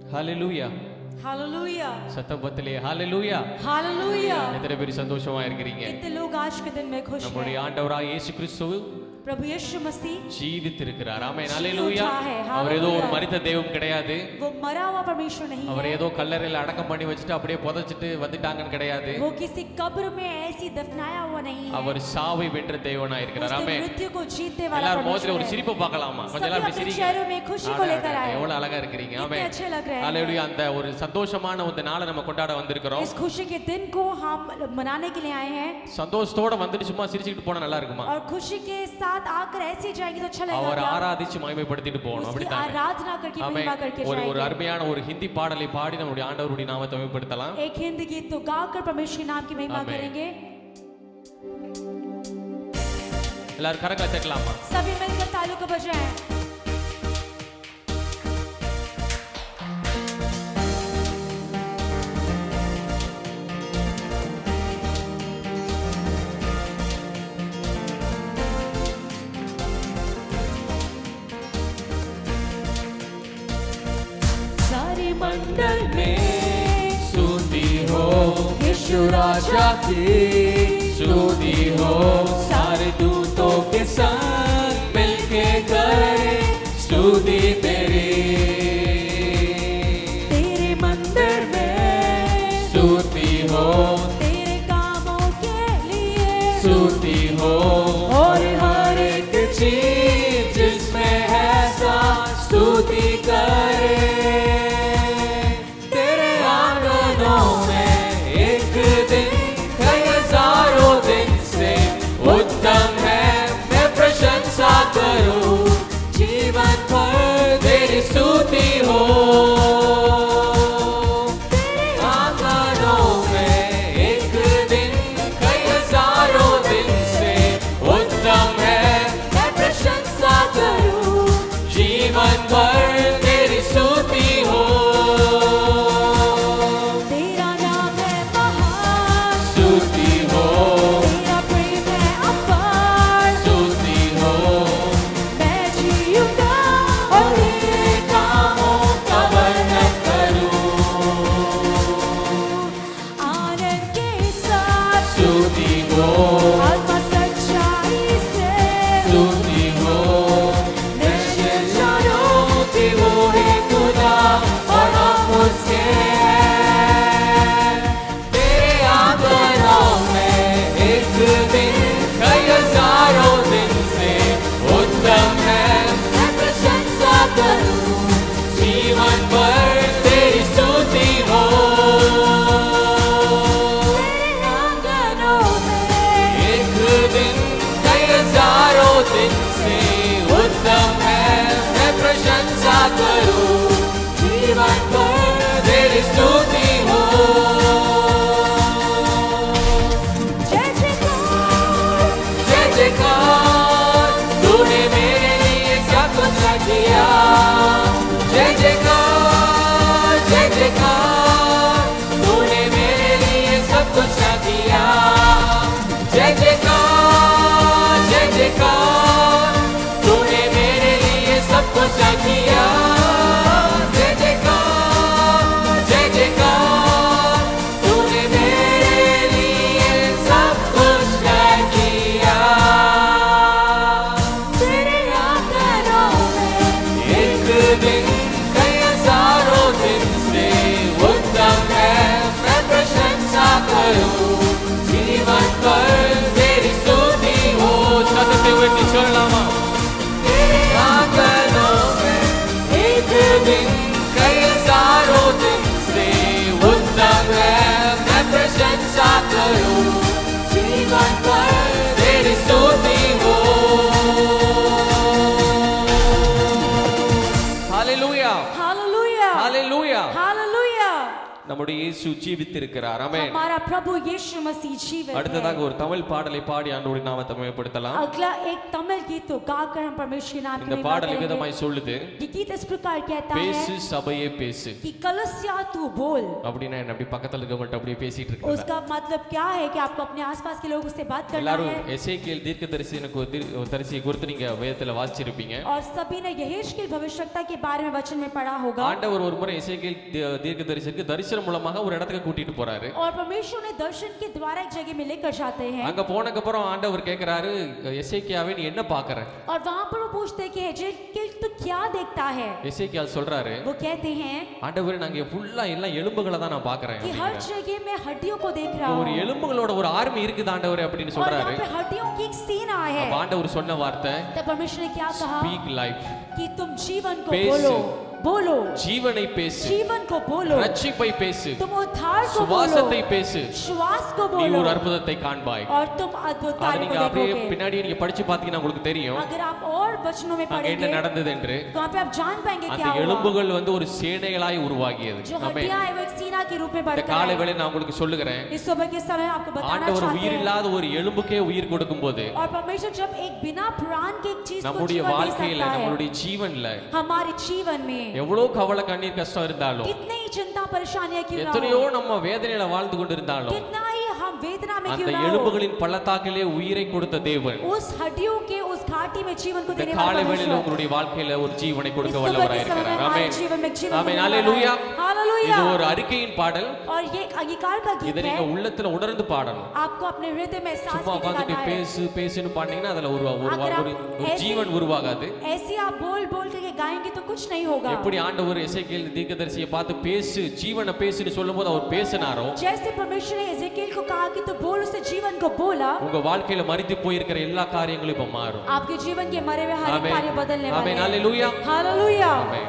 ஹalleluya hallelujah சத்தபத்திலே ஹalleluya hallelujah எத்தனை பேர் சந்தோஷமா இருக்கீங்க कितने लोग आज के दिन में खुश हैं நம்முடைய ஆண்டவராகிய இயேசு கிறிஸ்து प्रभु यीशु मसीह ஜீவித்திருக்கிறார் ஆமென் ஹalleluya ஹalleluya. அவர் ஏதோ ஒரு மரித்த தெய்வம் கிடையாது वो मरा हुआ परमेश्वर नहीं அவர் है ஏதோ கல்லறையில அடக்கம் பண்ணி வச்சிட்டு அப்படியே புதைச்சிட்டு வந்துட்டாங்கன்னு கிடையாது वो किसी कब्र में ऐसी दफनाया हुआ नहीं है அவர் சாவை வென்ற தேவனா இருக்கிறார் उसने ஆமென் मृत्यु को जीतने वाला எல்லாரும் परमेश्वर முகத்துல ஒரு है சிரிப்பு பார்க்கலாமா கொஞ்ச सभी நேரம் अपने சிரிங்க चेहरों में खुशी को लेकर आए எவ்வளவு அழகா இருக்கீங்க कितने ஆமென் अच्छे लग रहे हैं ஹalleluya அந்த ஒரு சந்தோஷமான ஒரு நாளை நம்ம கொண்டாட வந்திருக்கிறோம் इस खुशी के दिन को हम मनाने के लिए आए हैं சந்தோஷத்தோட வந்துட்டு சும்மா சிரிச்சிட்டு போனா நல்லா இருக்குமா और खुशी के साथ आकर ऐसे जाएंगे तो अच्छा लगेगा அவர் क्या? ஆராதிச்சு மகிமைப்படுத்திட்டு போகணும் उसकी அப்படிதான் आराधना करके ஆமென் महिमा करके ஒரு जाएंगे அருமையான ஒரு ஹிந்தி பாடலை பாடி நம்முடைய ஆண்டவருடைய நாமத்தை மகிமைப்படுத்தலாம் एक हिंदी गीत तो गाकर परमेश्वर के नाम की महिमा आमेन। करेंगे எல்லாரும் கரங்களை தட்டலாமா सभी मिलकर तालियों को बजाएं सारे मंडल में स्तुति हो यीशु राजा की स्तुति हो सारे दूतों के संग मिलके करे स्तुति तेरी तेरे मंदिर में स्तुति हो तेरे कामों के लिए स्तुति हो और हर एक चीज जिसमें है सा स्तुति करे तेरे आंगनों में एक दिन कई हजारों दिन से उत्तम है मैं प्रशंसा करूं जीवन भर तेरी स्तुति हो आंगनों में एक दिन कई हजारों दिन से उत्तम है मैं प्रशंसा करूं जीवन भर तेरी स्तुति हो तेरा नाम है महान स्तुति हो तेरा प्रेम है अपार स्तुति हो मैं जीऊंगा और तेरे कामों का वर्णन करूं आनंद के साथ स्तुति हो आत्मा सच्चाई से स्तुति हो मैं जानूं कि वो ही खुदा और हम उसके हैं तेरे आंगनों में एक दिन कई हजारों दिन से उत्तम है मैं प्रशंसा करूं जीवन भर तेरी स्तुति हो तेरे आंगनों में एक दिन कई हजारों दिन से उत्तम है मैं प्रशंसा करूं जीवन भर तेरी स्तुति हो जय जयकार जय जयकार तूने मेरे लिए क्या कुछ किया जय जयकार तूने मेरे लिए सब कुछ किया जय जयकार तूने मेरे लिए सब कुछ किया जय जयकार तूने मेरे लिए सब कुछ किया तेरे आंगनों में एक दिन कई हजारों दिन से उत्तम है मैं प्रशंसा करूं जीवन भर तेरी स्तुति हो चलते हुए निचलना तेरे आंगनों में एक दिन कई हजारों दिन से उत्तम है मैं प्रशंसा करूं जीवन भर तेरी स्तुति हो हालेलुया हालेलुया हालेलुया हालेलुया நம்முடைய இயேசு ஜீவித்திருக்கிறார். ஆமென். हमारा प्रभु यीशु मसीह जीवित அடுத்ததாக है. ஒரு தமிழ் பாடலை பாடி ஆண்டவருடைய நாமத்தை மகிமைப்படுத்தலாம். अगला एक तमिल गीत तो गाकर हम परमेश्वर के नाम की இந்த महिमा பாடல் करेंगे. விதமாய் சொல்லுது, ये गीत इस प्रकार कहता பேசு है சபையே பேசு. कि कलसिया तू बोल. அப்படின்னா என்ன, அப்படி பக்கத்துல இருக்கவங்கள்ட்ட அப்படியே பேசிட்டு இருக்கீங்க. उसका मतलब क्या है कि आपको अपने आसपास के लोगों से बात करना எல்லாரும் है. எசேக்கியேல் தீர்க்கதரிசிக்கு ஒரு தரிசியை குறித்து நீங்க வேதத்துல வாசிச்சிருப்பீங்க. और सभी ने यहेजकेल भविष्यवक्ता के बारे में वचन में पढ़ा होगा. ஆண்டவர் ஒரு முறை எசேக்கியேல் தீர்க்கதரிசிக்கு தரிசனம் மூலமாக ஒரு இடத்துக்கு கூட்டிட்டு போறாரு. और परमेश्वर ने दर्शन के द्वारा एक जगह में लेकर जाते हैं. அங்க போனதுக்கு அப்புறம் ஆண்டவர் கேக்குறாரு, எசேக்கியாவே நீ என்ன பார்க்கற? और वहां पर वो पूछते हैं कि यहेजकेल तू क्या देखता है? எசேக்கியால் சொல்றாரு, वो कहते हैं ஆண்டவரே நாங்க ஃபுல்லா எல்லாம் எலும்புகளை தான் நான் பார்க்கறேன். कि हर जगह मैं हड्डियों को देख रहा ஒரு हूं. எலும்புகளோட ஒரு ஆர்மி இருக்குது ஆண்டவரே அப்படின்னு और சொல்றாரு. यहाँ पे हड्डियों की एक सेना है. அப்ப ஆண்டவர் சொன்ன வார்த்தை, तब परमेश्वर ने क्या कहा ஸ்பீக் லைஃப், कि तुम जीवन को பேசு. बोलो बोलो ஜீவனை பேசு, जीवन को बोलो ரட்சிப்பை பேசு, तुम उद्धार को बोलो சுவாசத்தை பேசு, श्वास को நீ बोलो ஒரு அற்புதத்தை காண்பாய். और तुम अद्भुत அது कार्य நீங்க को அப்படியே देखोगे. பின்னாடி நீங்க படிச்சு பாத்தீங்கன்னா உங்களுக்கு தெரியும் अगर आप और वचनों में அங்க என்ன पढ़ेंगे நடந்தது என்று. तो वहाँ पे आप जान पाएंगे அந்த क्या हुआ. எலும்புகள் வந்து ஒரு சேனைகளாய் உருவாகியது. जो ஆமென். हड्डियां है वो एक सेना के रूप में இந்த बढ़कर காலை आई. வேளை நான் உங்களுக்கு சொல்லுகிறேன், इस सुबह के समय आपको बताना ஆண்டவர் चाहते உயிர் हैं இல்லாத ஒரு எலும்புக்கே உயிர் கொடுக்கும்போது और परमेश्वर जब एक बिना प्राण के एक चीज को நம்முடைய जीवन दे வாழ்க்கையில सकता है நம்மளுடைய ஜீவன்ல हमारे जीवन में எவ்வளவு கவலை கண்ணீர் கஷ்டம் இருந்தாலும், कितनी ही चिंता परेशानियां क्यों ना எத்தனையோ हो, நம்ம வேதனையில வாழ்ந்து கொண்டு இருந்தாலும், कितना ही हम वेदना में அந்த क्यों ना हो, எலும்புகளின் பள்ளத்தாக்கிலே உயிரை கொடுத்த தேவன் उस हड्डियों के उस घाटी में जीवन को இந்த देने காலை वाला வேளையில परमेश्वर உங்களுடைய வாழ்க்கையில ஒரு ஜீவனை इस கொடுக்க सुबह வல்லவராய் के समय में இருக்கிறார். हमारे ஆமென். जीवन में जीवन ஆமென். देने वाला ஹalleluya. है. हालेलुया. இது ஒரு அறிக்கையின் பாடல். और ये एक अंगीकार का இதை गीत நீங்க है. உள்ளத்துல உணர்ந்து பாடணும். आपको अपने हृदय में एहसास சும்மா करके உட்கார்ந்துட்டு गाना है. பேசு பேசுன்னு பாத்தீங்கன்னா அதுல ஒரு अगर आप ஒரு ஜீவன் உருவாகாது. ऐसे आप बोल बोल के गाएंगे तो कुछ नहीं होगा. எப்படி ஆண்டவர் எசேக்கியேல் தீர்க்கதரிசியை பார்த்து பேசு ஜீவனை பேசுன்னு சொல்லும்போது அவர் பேசினாரோ, जैसे परमेश्वर ने एजेकिएल को कहा कि तू बोल, उससे जीवन को बोला, உங்க வாழ்க்கையில மரித்து போயிருக்கிற எல்லா காரியங்களும் இப்ப மாறும். आपके जीवन के मरे हुए हर एक आमेन. कार्य बदलने वाले आमेन. हैं. हालेलुया. हालेलुया. ஆமென்.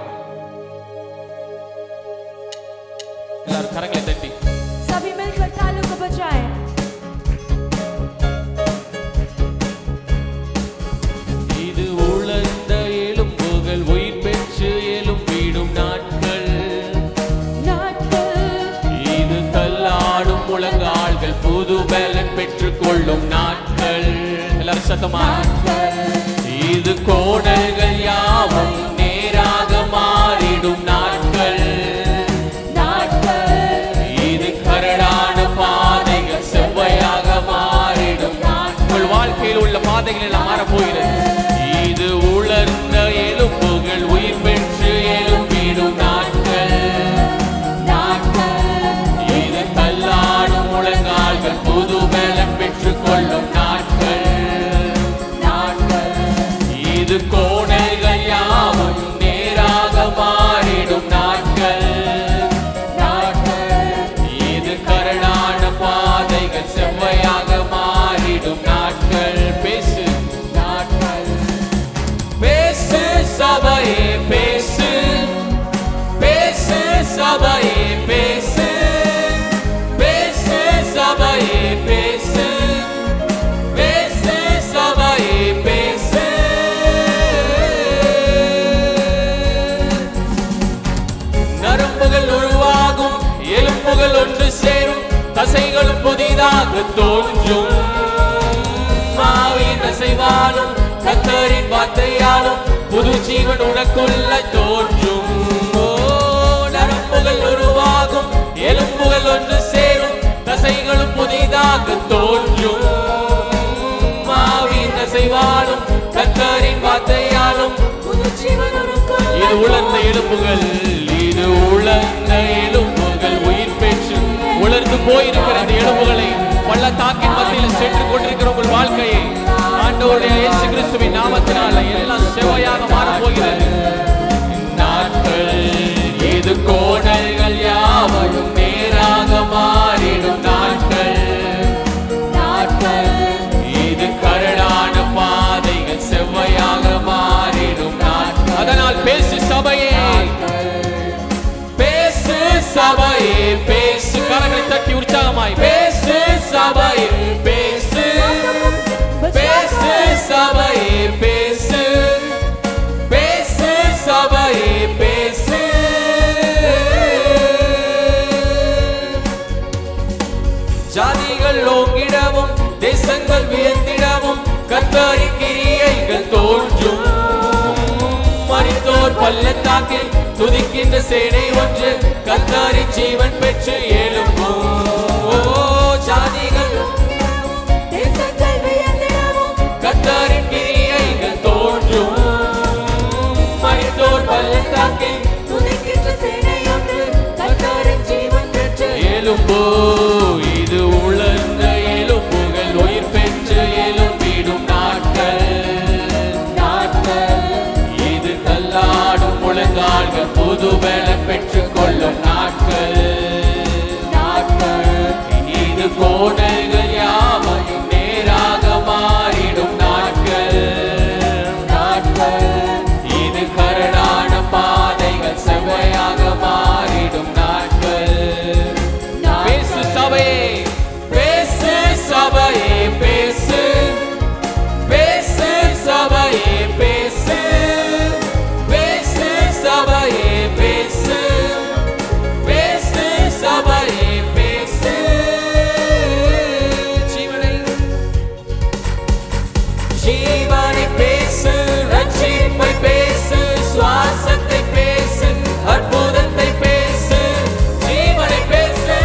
எல்லாரும் கரங்களை தட்டி सभी मिलकर तालियों को बजाएं. இது உலர்ந்த எலும்புகள் உயிர் பெற்று எலும்பிடும் நாட்கள், இது தள்ளாடும் முழங்கால்கள் புது பலன் பெற்றுக் கொள்ளும் நாட்கள். எல்லாரும் சத்தமா, இது கோடல்கள் யாவும் நேராக மாறிடும் நாட்கள், இது கரடான பாதைகள் செவ்வையாக மாறிடும் நாட்கள். வாழ்க்கையில் உள்ள பாதைகள் எல்லாம் மாறப் போகிறது. இது உலர்ந்த எலும்புகள் உயிர் பெற்று எலும்பிடும் நாட்கள், இது தள்ளாடும் முழங்கால்கள் புது பலன் பெற்றுக் கொள்ளும் நாட்கள், இது கோணல்கள் யாவும் நேராக மாறிடும் நாட்கள், இது கரடான பாதைகள் செவ்வையாக மாறிடும் நாட்கள். பேசு பேசு சபையே பேசு, பேசு சபையே பேசு, பேசு சபையே பேசு, பேசு சபையே பேசு. நரம்புகள் உருவாகும், எலும்புகள் ஒன்று சேரும், தசைகளும் புதிதாக தோன்றும், ஆவியின் அசைவாலும் கர்த்தரின் வார்த்தையாலும் புது ஜீவன் உனக்குள்ள தோன்றும். ஓ, நரம்புகள் உருவாகும், எலும்புகள் ஒன்று சேரும், தசைகளும் புதிதாக தோன்றும், ஆவியின் அசைவாலும் கர்த்தரின் வார்த்தையாலும் புது ஜீவன் உனக்குள்ள இது உலர்ந்த எலும்புகள், இது உலர்ந்த எலும்புகள் உயிர் பெற்று உலர்ந்து போயிருக்கிற அந்த எலும்புகளை பள்ளத்தாக்கின் மத்தியில் சென்று கொண்டிருக்கிற உங்கள் வாழ்க்கையை ஆண்டவருடைய இயேசு கிறிஸ்துவின் நாமத்தினால எல்லாம் செவ்வையாக மாறப் போகிறது. நாட்கள் இது கோணல்கள் யாவும் நேராக மாறிடும் நாட்கள், இது கரடான பாதைகள் செவ்வையாக மாறிடும் நாட்கள். அதனால் பேசு சபையே, பேசு சபையே பேசு. கரங்களை தட்டி உற்சாகமாய் பேசு சபையே பேசு, பேசு சபையே பேசு, பேசு சபையே பேசு. கர்த்தரின் கிரியைகள் தோன்றும். மரித்தோர் பள்ளத்தாக்கில் துதிக்கின்ற சேனை ஒன்று கர்த்தரின் ஜீவன் பெற்று எழும்பும். ஜாதிகள் தேசங்கள் வியந்திடவும் கர்த்தரின் கிரியைகள் தோன்றும். மரித்தோர் பள்ளத்தாக்கில் துதிக்கின்ற சேனை ஒன்று கர்த்தரின் ஜீவன் பெற்று எழும்போ. இது உலர்ந்த எலும்புகள் உயிர் பெற்று எழும்பிடும் நாட்கள். இது தள்ளாடும் முழங்கால்கள் புது பலம் பெற்றுக் கொள்ளும் நாட்கள். இது கோடைகள் யாவையும் நேராக மாறிடும் நாட்கள். இது கரடான பாதைகள் செவ்வையாக மாறிடும் நாட்கள். பேசு சபையே, பேசு சபையே, பேசு பேசு சபையே, பேசு பேசு சபையே, பேசு பேசு சபையே, பேசு. ஜீவனை ஜீவனை பேசு, ரட்சிப்பை பேசு, சுவாசத்தை பேசு, அற்புதத்தை பேசு. ஜீவனை பேசு,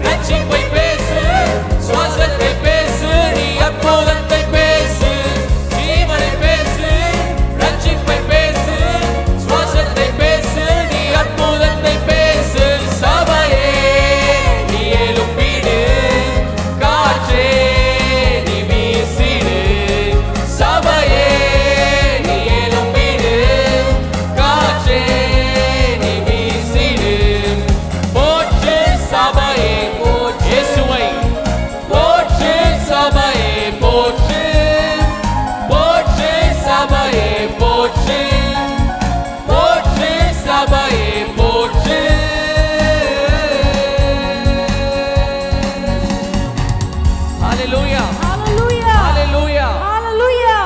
ரட்சிப்பை பேசு, சுவாசத்தை பேசு, நீ அற்புதத்தை பேசு. ஜீவனை பேசு, ரட்சிப்பை பேசு, சுவாசத்தை பேசு, நீ அற்புதத்தை பேசு. சபையே நீ எழும்பிடு, காற்றே நீ வீசிடு. சபையே நீ எழும்பிடு, காற்றே நீ வீசிடு. போற்று சபையே, போற்று இயேசுவை. போற்று சபையே, போற்று போற்று சபையே, போற்று போற்று சபையே, போற்று. ஹalleluya हालेलुया ஹalleluya. हालेलुया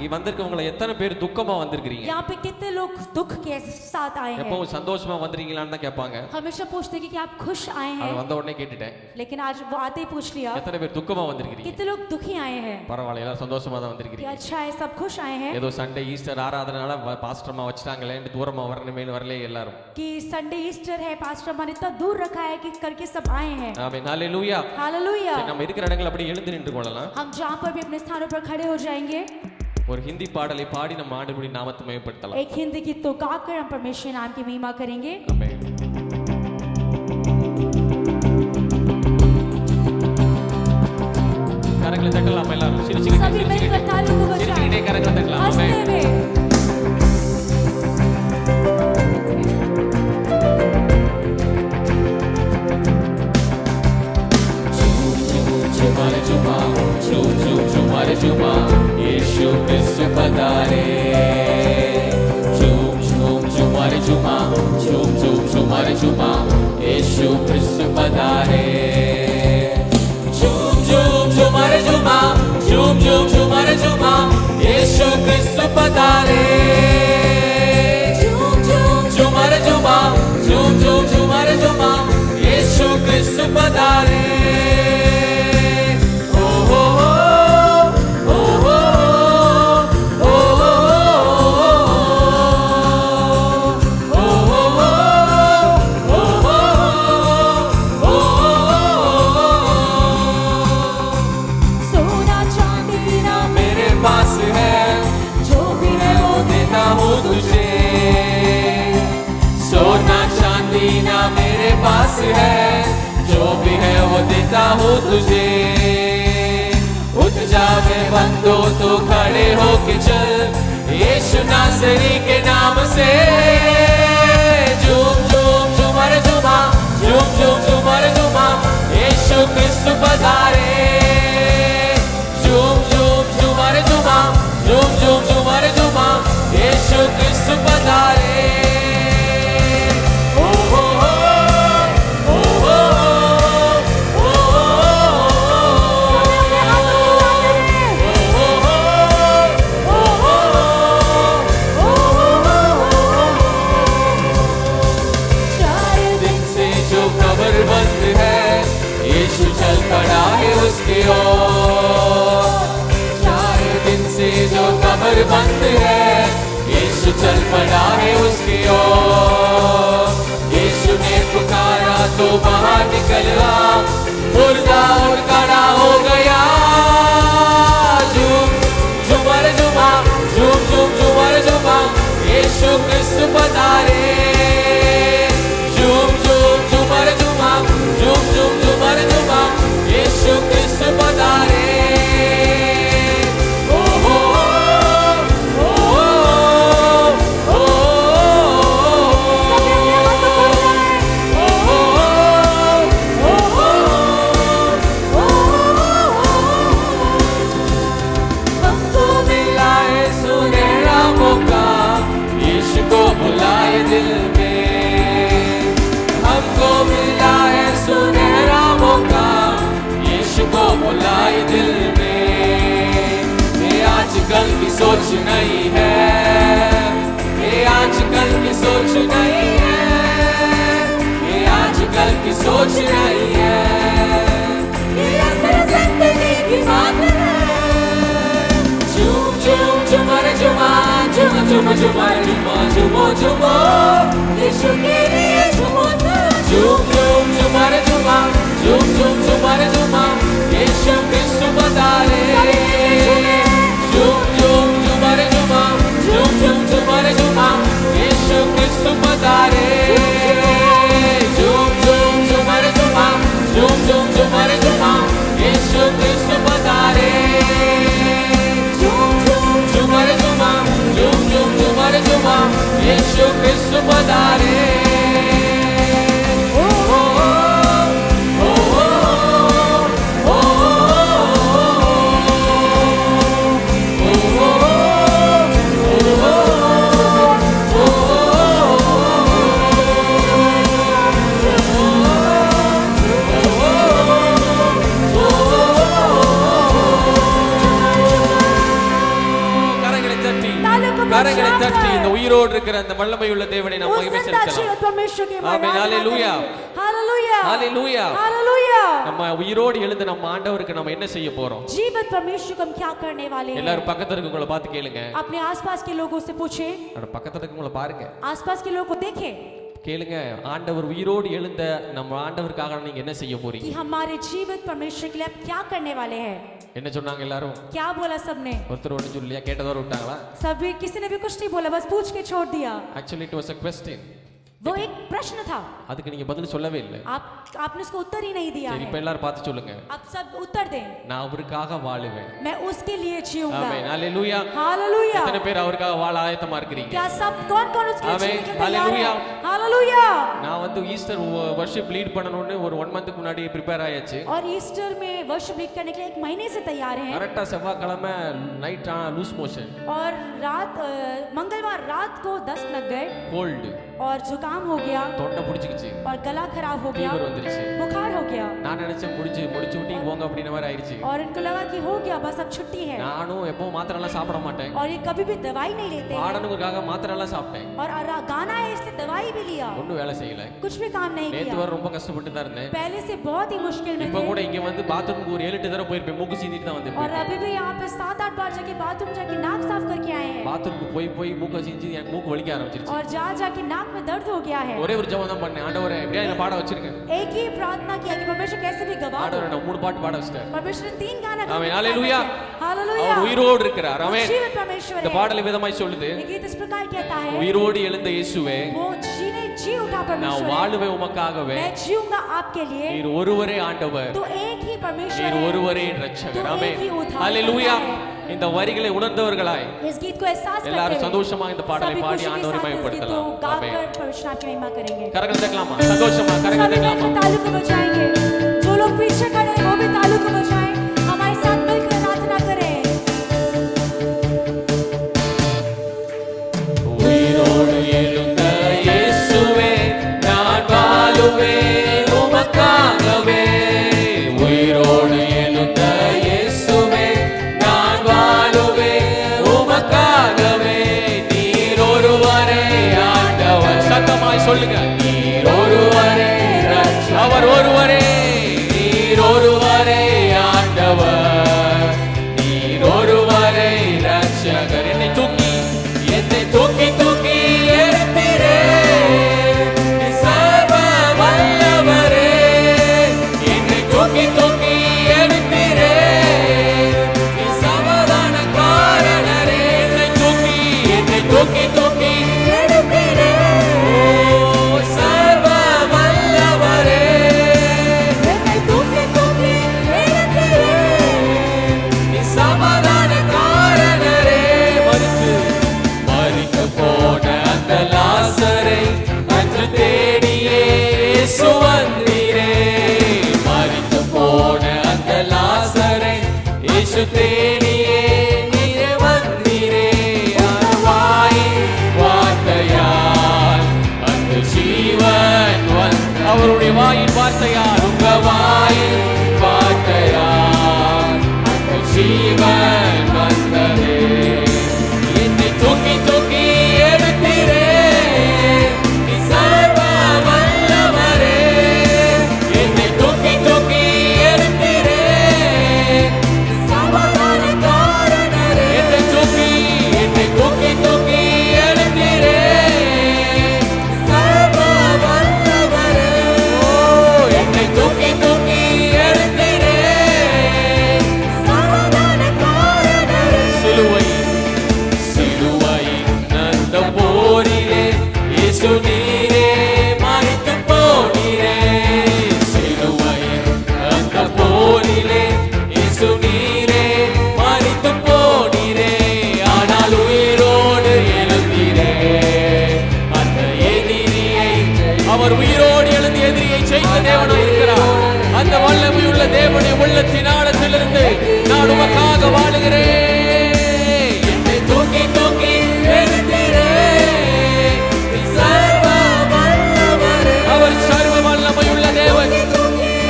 இங்க வந்திருக்கவங்க எத்தனை பேர் துக்கமா வந்திருக்கீங்க? यहाँ पे कितने लोग दुख के साथ आए हैं? எப்பவும் சந்தோஷமா வந்திருக்கீங்களான்னு தான் கேட்பாங்க. हमेशा पूछते हैं कि आप खुश आए அது हैं, வந்த உடனே கேட்டுட்டேன். लेकिन आज वो आते ही पूछ लिया எத்தனை பேர் துக்கமா வந்திருக்கீங்க? कितने लोग दुखी आए हैं? பரவாயில்ல, எல்லாரும் சந்தோஷமா தான் कि வந்திருக்கீங்க. अच्छा है, सब खुश आए हैं ஏதோ சண்டே ஈஸ்டர் ஆராதனால பாஸ்டர்மா வச்சிட்டாங்களேன்னு தூரமா வரணுமேன்னு வரல எல்லாரும். कि संडे ईस्टर है, पास्टर मन इतना दूर रखा है कि करके सब आए हैं. ஆமென் ஹalleluya. हालेलुया நம்ம இருக்கிற இடங்கள் அப்படியே எழுந்து நின்று கொள்ளலாம். हम जहाँ पर भी अपने स्थानों पर खड़े हो जाएंगे, ஒரு ஹிந்தி பாடலை பாடி நம்ம ஆண்டவருடைய நாமத்தை மகிமைப்படுத்தலாம். एक हिंदी गीत तो गाकर हम परमेश्वर नाम की महिमा करेंगे. ஆமென். கரங்களை தட்டலாம் எல்லாரும். सभी சிரிச்சுக்கிட்டே मिलकर तालियों को சிரிச்சுக்கிட்டே बजाएं, கரங்களை தட்டலாம். हंसते ஆமென். हुए. Chumare chuma, chumare chuma, Yeshu Christu padare. Chumare chuma, chumare chuma, Yeshu Christu padare. Chumare chuma, chumare chuma, Yeshu Christu padare. Chumare chuma, chumare chuma, Yeshu Christu padare. सोना चांदी ना मेरे पास है, जो भी है वो देता हूँ तुझे. सोना चांदी ना मेरे पास है, जो भी है वो देता हूँ तुझे. उठ जावे बंदो तो खड़े हो के चल, यीशु नासरी के नाम से. झूम झूम झूमर झूमा, झूम झूम झूमर झूमा, यीशु क्रिस्त पधारे. झूम झूम झूमर झूमा, झूम झूम झूमर झूमा, यीशु क्रिस्त पधारे. ओ हो हो, ओ हो हो, ओ दिन से जो कब्र बंद है, यीशु चल पड़ा है उसकी ओर. 4 बंद है, यीशु चल पड़ा है उसकी ओर। यीशु ने पुकारा तो बाहर निकला, मुर्दा और खड़ा हो गया। झूम झूमर झूमा, झूम झूम झूमर झूमा, यीशु क्रिस्त पधारे। झूम झूम झूमर झूमा, झूम झूम झूमर झूमा, यीशु क्रिस्त पधारे। ओ हो ओ हो ओ हमको मिला है सुनहरा मौका, यीशु को बुलाए दिल में। हमको मिला है सुनहरा मौका, यीशु को बुलाए दिल में। ये आजकल की सोच नहीं है, ये आजकल की सोच नहीं है, ये आजकल की सोच नहीं है, ये असल जिंदगी की बात है। झूम झूम झूमर झूमा, झूम झूम झूमर झूमा, झूमो झूमो यीशु के लिए झूमो। झूम झूम झूमर झूमा, झूम झूम झूमर झूमा, यीशु क्रिस्त पधारे। झूम झूम झूमर झूमा, झूम झूम झूमर झूमा, यीशु क्रिस्त पधारे। झूम झूम झूमर झूमा, झूम झूम झूमर झूमा, यीशु क्रिस्त पधारे। झूम झूम झूमर झूमा, झूम झूम झूमर झूमा, यीशु क्रिस्त पधारे। கரங்களை தட்டி இந்த உயிரோடு இருக்கிற அந்த வல்லமையுள்ள தேவனை நாம் மகிமை செலுத்தலாம். ஆமென். ஹalleluya. हालेलुया ஹalleluya. हालेलुया। நம்ம உயிரோடு எழுந்து நம்ம ஆண்டவருக்கு நம்ம என்ன செய்ய போறோம்? जीवित परमेश्वर को हम क्या करने वाले हैं? எல்லாரும் பக்கத்துல இருக்கவங்கள பார்த்து கேளுங்க. अपने आसपास के लोगों से पूछे, அட பக்கத்துல இருக்கவங்கள பாருங்க, आसपास के लोगों को देखें கேளுங்க. ஆண்டவர் உயிரோடு எழுந்த நம்ம ஆண்டவருக்காக நீங்க என்ன செய்ய போறீங்க? कि हमारे जीवित परमेश्वर के लिए आप क्या करने वाले हैं? என்ன சொன்னாங்க எல்லாரும்? क्या बोला सबने? ஒருத்தர் ஒண்ணு சொல்லியா? கேட்டதோட விட்டாங்களா? सभी किसी ने भी कुछ नहीं बोला, बस पूछ के छोड़ दिया। Actually it was a question. वो एक प्रश्न था, அதுக்கு நீங்க பதில் சொல்லவே இல்லை. आपने उसको उत्तर ही नहीं दिया சரி, है। இப்ப எல்லாரும் பார்த்து சொல்லுங்க. अब सब उत्तर दें। நான் அவருக்காக வாழுவேன். मैं उसके लिए जीऊंगा। ஆமென். ஹalleluya. हालेलुया। எத்தனை பேர் அவருக்காக வாழ ஆயத்தமா இருக்கீங்க? क्या सब कौन-कौन उसके लिए आमेन। जीने के लिए तैयार हालेलुया। है? हालेलुया। நான் வந்து ஈஸ்டர் வர்ஷிப் லீட் பண்ணனும்னு ஒரு 1 மந்த்க்கு முன்னாடி ப்ரிப்பேர் ஆயாச்சு. और ईस्टर में वर्शिप लीड करने के लिए 1 महीने से तैयार हैं। கரெக்ட்டா செவ்வாய்க்கிழமை நைட் லூஸ் மோஷன் और मंगलवार रात को दस्त लग गए கோல்ட் और जुकाम हो गया தொண்டை புடிச்சிக்கிச்சு और गला खराब हो गया, ஃபீவர் வந்துருச்சு. बुखार हो गया நான் நினைச்சேன் முடிச்சு விட்டு போங்க அப்படின மாதிரி ஆயிருச்சு. और इनको लगा कि हो गया बस अब छुट्टी है। நானும் எப்போ மாத்திரை எல்லாம் சாப்பிட மாட்டேன் और ये कभी भी दवाई नहीं लेते हैं பாடனுக்காக மாத்திரை எல்லாம் சாப்பிட்டேன். और गाना है इसलिए दवाई भी लिया, ஒண்ணும் வேலை செய்யல. कुछ भी काम नहीं நேத்து किया। வர ரொம்ப கஷ்டப்பட்டு தான் இருந்தேன். पहले से बहुत ही मुश्किल में இப்போ थे கூட இங்க வந்து பாத்ரூமுக்கு ஒரு 7-8 தடவை போயிருப்பேன். மூக்கு சீந்திட்டு தான் और வந்தேன். अभी भी यहाँ पे 7-8 बार जाके बाथरूम जाके नाक साफ करके आए हैं பாத்ரூமுக்கு போய் மூக்க சீந்தி எனக்கு மூக்கு வலிக்க ஆரம்பிச்சிருச்சு. और जाके नाक में दर्द हो गया है। ஒரே ஒரு ஜெபம் தான் பண்ணேன். ஆண்டவரே எப்படியா என்ன பாட வச்சிருங்க. एक ही प्रार्थना किया कि परमेश्वर कैसे भी गवा दो। ஆண்டவரே நான் 3 பாட்டு பாட வச்சிட்டேன். परमेश्वर ने 3 गाना ஆமென். ஹalleluya. हालेलुया। அவர் உயிரோடு இருக்கிறார். ஆமென். जीवित परमेश्वर இந்த है। பாடல் விதமாய் சொல்லுது, ये गीत इस प्रकार कहता है, உயிரோடு எழுந்த இயேசுவே वो जी उठा நான் परमेश्वर है। வாழுவே உமக்காகவே. मैं जीऊंगा आपके लिए। நீர் ஒருவரே ஆண்டவர், तो एक ही परमेश्वर நீர் है। ஒருவரே இரட்சகர். तो ஆமென். एक ही उद्धार ஹalleluya. करता है। இந்த வரிகளை உணர்ந்தவர்களாய் इस गीत को एहसास करते எல்லாரும் हुए சந்தோஷமா இந்த பாடலை सभी பாடி खुशी के ஆண்டவரை साथ इस गीत को மகிமைப்படுத்தலாம். ஆமென். गाकर परमेश्वर आपकी महिमा करेंगे। கரங்களை தட்டலாமா? சந்தோஷமா கரங்களை सभी தட்டலாமா? मिलकर ताली को बजाएंगे। जो लोग पीछे खड़े हैं वो भी ताली को बजाएं। हमारे साथ मिलकर प्रार्थना करें। உயிரோடு எழுந்த இயேசுவே நான் வாழுவேன் உமக்காகவே. உயிரோடு எழுந்த இயேசுவே நான் வாழுவேன் உமக்காகவே. நீர் ஒருவரே ஆண்டவர். சத்தமாய் சொல்லுங்க. நீர் ஒருவரே இரட்சகர். அவர் ஒருவரே. நீர் ஒருவரே ஆண்டவர். தேனியே நீரே வந்தீரே வாயின் வார்த்தையால் அந்த ஜீவன் வந்த அவருடைய வாயின் வார்த்தையால் உங்க வாயின் வார்த்தையால் அந்த ஜீவன் வந்ததே என்னை தூக்கி தூக்கி எடுத்தீரே நீ சர்வ வல்லவரே என்னை தூக்கி தூக்கி எடுத்தீரே நீ சமாதானக்காரனரே என்னை தூக்கி தூக்கி எடுத்தீரே நீ சர்வ வல்லவரே ஓ என்னை தூக்கி தூக்கி எடுத்தீரே நீ சமாதானக்காரனரே சிலுவையின் அந்த போரிலே இயேசு நீரே மரித்து போனீரே சிலுவையின் அந்த போரிலே இயேசு நீரே மரித்து போனீரே ஆனால் உயிரோடு எழுந்தீரே அந்த எதிரியை அவர் உயிரோடு எழுந்து எதிரியை ஜெயித்த தேவனாய் இருக்கிறார் அந்த வல்லமையுள்ள தேவனுடைய உள்ளத்தின் ஆழத்திலிருந்து நான் உமக்காக வாழுகிறேன் என்னை தூக்கி தூக்கி எடுத்தீரே நீ சர்வ வல்லவரே அவர் சர்வ வல்லமையுள்ள தேவன்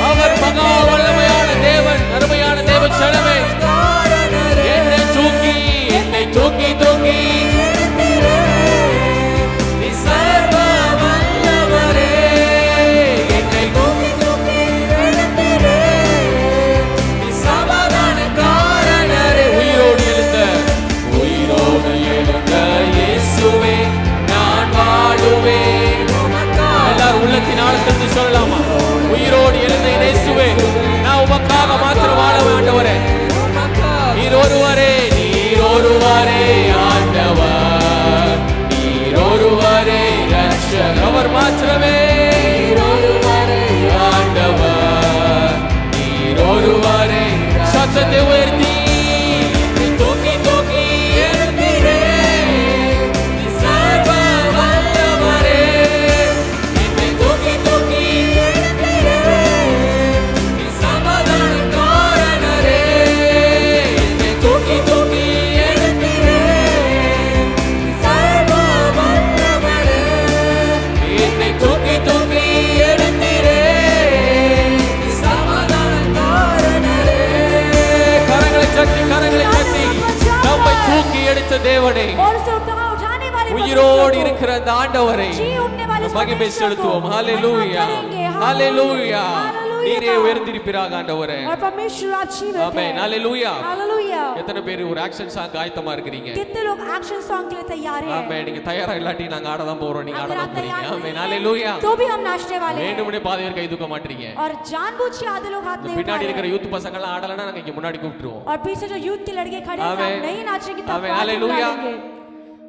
அவர் மகா வல்லமையான தேவன் அருமையான தேவ சனமே என்னை தூக்கி தூக்கி எடுத்தீரே நீ சர்வ வல்லவரே என்னை தூக்கி எடுத்தீரே நீ சமாதானக்காரனரே உயிரோடு எழுந்த இயேசுவே நான் வாழுவேன் எல்லாரும் உள்ளத்தின் ஆழத்திலிருந்து சொல்லலாமா உயிரோடு எழுந்த இயேசுவே நான் உமக்காக மாத்திரம் வாழ ஆண்டவரே நீர் ஒருவரே ஆண்டவர் நீர் ஒருவரே ரட்சகர் அவர் மாத்திரமே ஆண்டவர் நீர் ஒருவரே சத்தத்தை உயர்த்தி தூக்கி தூக்கி எடுத்தீரே நீ சர்வ வல்லவரே என்னை தூக்கி தூக்கி எடுத்தீரே நீ சமாதானக்காரனரே என்னை தூக்கி தூக்கி எடுத்தீரே நீ சர்வ வல்லவரே என்னை தூக்கி தூக்கி எடுத்தீரே நீ சமாதானக்காரனரே கரங்களை தட்டி நம்மை தூக்கி எடுத்த தேவனே और उसे उठाने वाले உயிரோடு இருக்கிற அந்த ஆண்டவரை जी उठने वाले மகிமை செலுத்துவோம் ஹalleluya ஹalleluya நீரே உயர்ந்திருப்பீராக ஆண்டவரே और परमेश्वर आप जीवित हैं ஆமென் ஹalleluya हालेलुया எத்தனை பேர் ஒரு ஆக்ஷன் சாங் ஆயத்தமா இருக்கீங்க कितने लोग एक्शन सॉन्ग के लिए तैयार हैं ஆமென் நீங்க தயாரா இல்லாட்டி நாங்க ஆட தான் போறோம் நீங்க ஆட अगर தான் आप போறீங்க तैयार ஆமென் नहीं ஹalleluya हैं, तो भी हम नाचने वाले हैं வேண்டும்னே பாதியர் கை தூக்க மாட்டீங்க और जानबूझ के आधे लोग हाथ नहीं उठा பின்னாடி रहे இருக்கிற हैं யூத் பசங்க எல்லாம் ஆடலனா நாங்க இங்க முன்னாடி கூப்பிட்டுருவோம் और पीछे जो यूथ के लड़के खड़े हैं आमेन। आप नहीं नाचेंगे तब आमेन। आगे हालेलुया। बुलाएंगे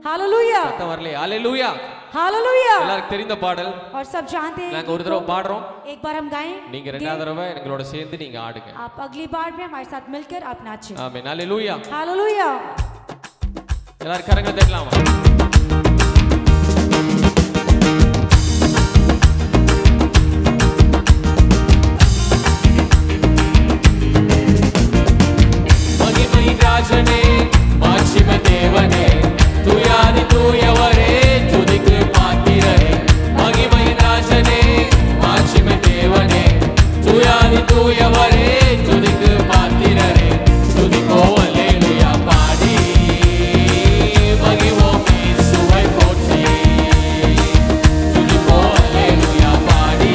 हालेलुया சத்தம் வரலையே ஹalleluya हालेलुया எல்லாருக்கும் தெரிந்த பாடல் और सब जानते हैं நாங்க ஒரு தடவை பாடுறோம் एक बार हम गाएं நீங்க ரெண்டாவது தடவை எங்களோட சேர்ந்து நீங்க ஆடுங்க आप अगली बार में हमारे साथ मिलकर आप नाचें ஆமென் ஹalleluya हालेलुया எல்லாரும் கரங்களை தட்டலாமா மகிமை ராஜனே மாட்சிமை தேவனே தூயாதி தூயவரே துதிக்கு பாத்திரரே மகிமை ராஜனே மாட்சிமை தேவனே தூயாதி தூயவரே துதிக்கு பாத்திரரே துதிக்கோ அல்லேலூயா பாடி மகிழ்வோம் இயேசுவை போற்றி துதிக்கோ அல்லேலூயா பாடி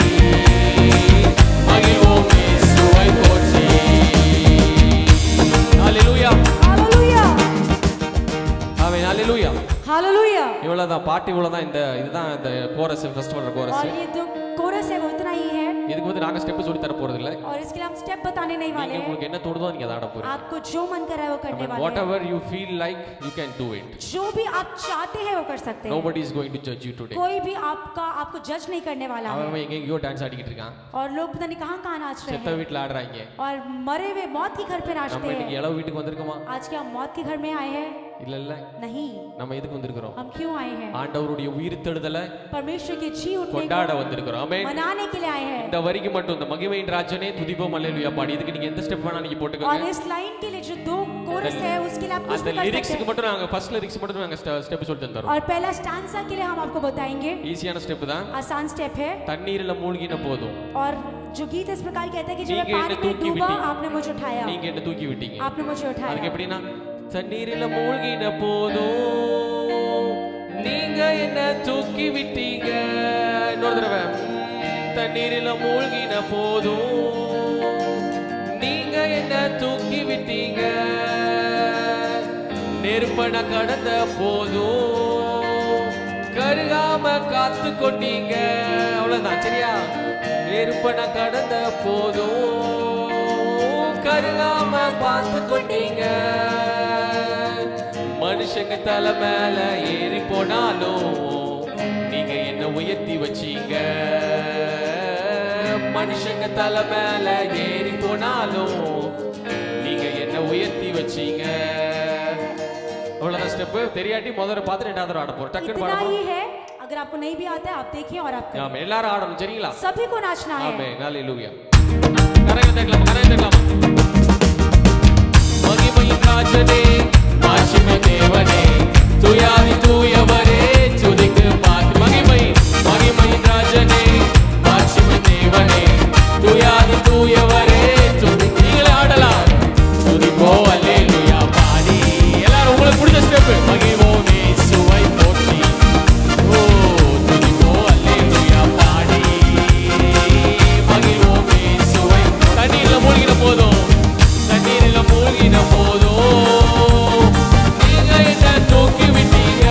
மகிழ்வோம் இயேசுவை போற்றி ஹalleluya हालेलुया ஆமென் ஹalleluya हालेलुया இவ்வளவுதான் பாட்டு இவ்வளவுதான் இதுதான் இந்த கோரஸ் ஃபெஸ்டிவல் கோரஸ் और ये जो कोरस है वो इतना ही है இதுக்கு வந்து நாங்க ஸ்டெப் சொல்லி தர போறது இல்ல और इसके लिए हम स्टेप बताने नहीं वाले நீங்க हैं உங்களுக்கு என்ன தோணுதோ நீங்க அதை ஆட போறீங்க आपको जो मन करे वो करने वाले हैं whatever you feel like you can do it जो भी आप चाहते हैं वो कर सकते हैं nobody is going to judge you today कोई भी आपको जज नहीं करने वाला है அவன் எங்கேயோ டான்ஸ் ஆடிக்கிட்டு இருக்கான் और लोग पता नहीं कहाँ नाच रहे செத்த हैं வீட்ல ஆடுறாங்க और मरे हुए मौत के घर पे नाचते நம்ம இன்னைக்கு हैं இளவு வீட்டுக்கு வந்திருக்கோமா आज क्या हम मौत के घर में आए हैं இல்ல இல்ல नहीं, நம்ம எதுக்கு வந்திருக்கிறோம்? हम क्यों आए हैं? ஆண்டவருடைய உயிர்த்தெழுதலை परमेश्वर के जी उठने கொண்டாட को வந்திருக்கிறோம். ஆமென். मनाने के लिए आए हैं। இந்த வரிக்கு மட்டும் இந்த மகிமையின் ராஜனே துதிப்போம் அல்லேலூயா பாடி இதுக்கு நீங்க எந்த ஸ்டெப் வேணா நீங்க और போட்டுக்கோங்க. इस लाइन के लिए जो 2 कोरस है उसके लिए आप कुछ அந்த भी कर सकते லிரிக்ஸ்க்கு हैं। மட்டும் நாங்க ஃபர்ஸ்ட் லிரிக்ஸ் மட்டும் நாங்க ஸ்டெப் சொல்லி தந்தறோம். और पहला स्टैंजा के लिए हम आपको बताएंगे। ஈஸியான ஸ்டெப் தான். आसान स्टेप है। தண்ணீரில மூழ்கின போதும் और जो गीत इस प्रकार कहता है कि जब मैं நீங்க पानी என்ன में தூக்கி डूबा விட்டீங்க. आपने मुझे उठाया, நீங்க என்ன தூக்கி விட்டீங்க. आपने मुझे அதுக்கு उठाया। எப்படின்னா தண்ணீரில மூழ்கின போதும் நீங்க என்ன தூக்கி விட்டீங்க. இன்னொரு தடவை தண்ணீரில மூழ்கின போதும் நீங்க என்ன தூக்கி விட்டீங்க. நெருப்பன கடந்த போதும் கருகாம காத்து கொண்டீங்க. அவ்வளவுதான் சரியா. நெருப்பன கடந்த போதும் கருகாம பார்த்து கொண்டீங்க. மனுஷங்க தலை மேல ஏறி போனாலும் நீங்க என்ன உயர்த்தி வச்சீங்க. மனுஷங்க தலை மேல ஏறி போனாலும் நீங்க என்ன உயர்த்தி வச்சீங்க. அவ்வளவுதான் ஸ்டெப். தெரியாட்டி முதல்ல பார்த்து ரெண்டாவது ஆட போறோம். டக்குன்னு பாட इतना போறோம். ही है। अगर आपको नहीं भी आता है आप देखिए और आप करिए। ஆமா எல்லாரும் ஆடணும் சரிங்களா? सभी को नाचना है। ஆமென் ஹalleluya. கரங்களை தட்டலாம். மகிமையின் ராஜனே மாட்சிமை தேவனே துயாதி தூயவரே துதிக்கு பாத்து. மகிமையின் ராஜனே மாட்சிமை தேவனே துயாதி தூயவரே துதிக்கு. நீங்களே ஆடலாம். துதிப்போ அல்லேலூயா பாடி எல்லாரும் உங்களுக்கு பிடிச்ச ஸ்டெப். மகிழ்வோம் இயேசுவை போற்றி. ஓ துதிப்போ அல்லேலூயா பாடி மகிழ்வோம் இயேசுவை. தண்ணீரில மூழ்கின போதும் தண்ணீரில மூழ்கின போதும் நீங்க என்ன தூக்கி விட்டீங்க.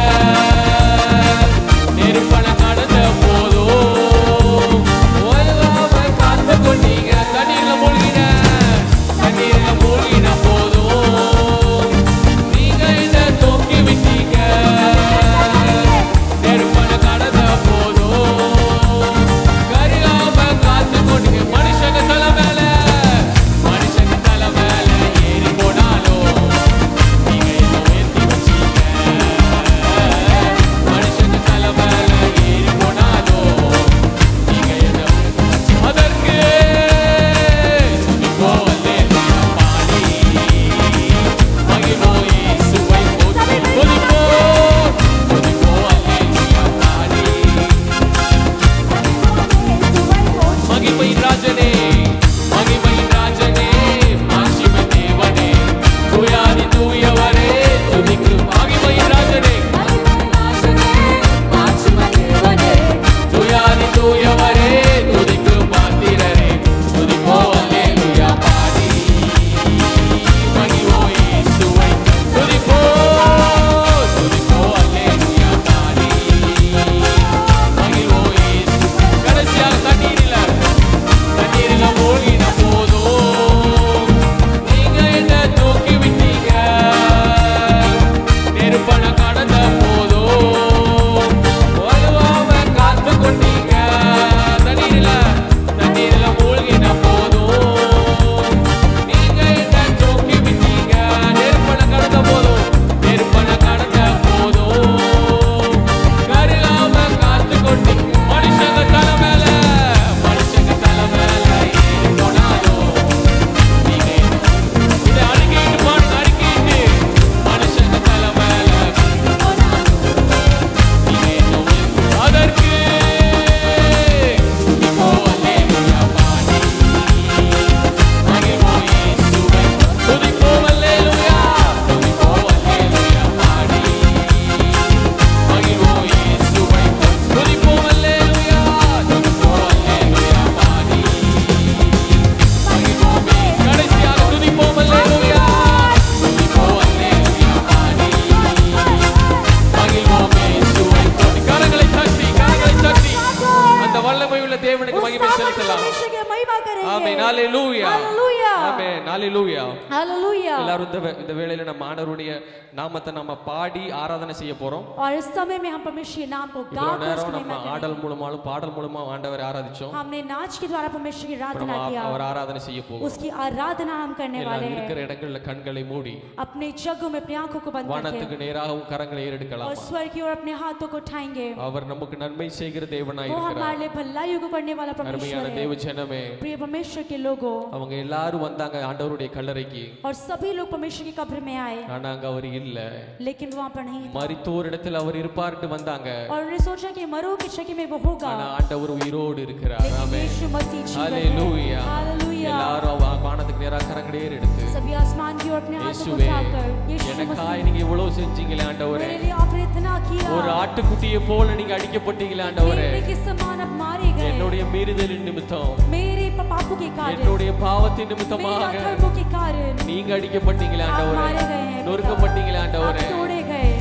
மகிமை स्थापन செலுத்தலாம். परमेश्वर की महिमा करेंगे. ஆமென். ஹalleluya. Hallelujah. ஆமென். ஹalleluya. Hallelujah. எல்லாரும் இந்த வேளையில நம்ம ஆண்டவருடைய நாமத்தை நம்ம பாடி ஆராதனை செய்ய போறோம். और इस समय में हम परमेश्वर के नाम को இவ்வளவு गाकर நேரம் उसकी நம்ம महिमा ஆடல் करेंगे. மூலமாலும் பாடல் மூலமா ஆண்டவரை ஆராதிச்சோம். हमने नाच के द्वारा परमेश्वर की आराधना किया. அவர் ஆராதனை செய்ய போறோம். उसकी आराधना हम करने वाले எல்லாரும் இருக்கிற हैं. இடங்கள்ல கண்களை மூடி अपने जगहों में अपनी आंखों को बंद வானத்துக்கு करके நேராக கரங்களை और ஏறெடுக்கலாம். स्वर्ग की ओर अपने हाथों को उठाएंगे. அவர் நமக்கு நன்மை செய்கிற தேவனாய் वो இருக்கிறார். हमारे लिए भलाई को करने वाला परमेश्वर அருமையான है. தேவ ஜனமே, प्रिय परमेश्वर के लोगों, அவங்க எல்லாரும் வந்தாங்க ஆண்டவருடைய கல்லறைக்கு. और सभी लोग परमेश्वर की कब्र में आए, ஆனா அங்க அவர் இல்ல. लेकिन वो वहाँ पर नहीं था. மரித்தோர் இடத்துல அவர் இருப்பார்னு வந்தாங்க. और उन्होंने सोचा कि मरो की जगह में वो होगा, ஆனா ஆண்டவர் உயிரோடு இருக்கிறார். लेकिन ஆமென். यीशु मसीह जीवित है. ஹalleluya. हालेलुया. எல்லாரும் வானத்துக்கு நேராக கரங்களை ஏறெடுத்து सभी आसमान की ओर अपने हाथों को இயேசுவே, उठाकर, यीशु எனக்காய் मसीह, நீங்க இவ்வளவு செஞ்சீங்களே ஆண்டவரே. मेरे लिए आपने इतना किया. ஒரு ஆட்டுக்குட்டியை போல நீங்க அடிக்கப்பட்டீங்களே ஆண்டவரே. मेरे के समान आप मारे गए. என்னுடைய மீறுதலின் நிமித்தம், मेरे पापों के कारण, என்னுடைய பாவத்தின் मेरे நிமித்தமாக अधर्मों के कारण நீங்க அடிக்கப்பட்டீங்களே आप ஆண்டவரே. मारे गए हैं. நொறுக்கப்பட்டீங்களே आप ஆண்டவரே. तोड़े गए.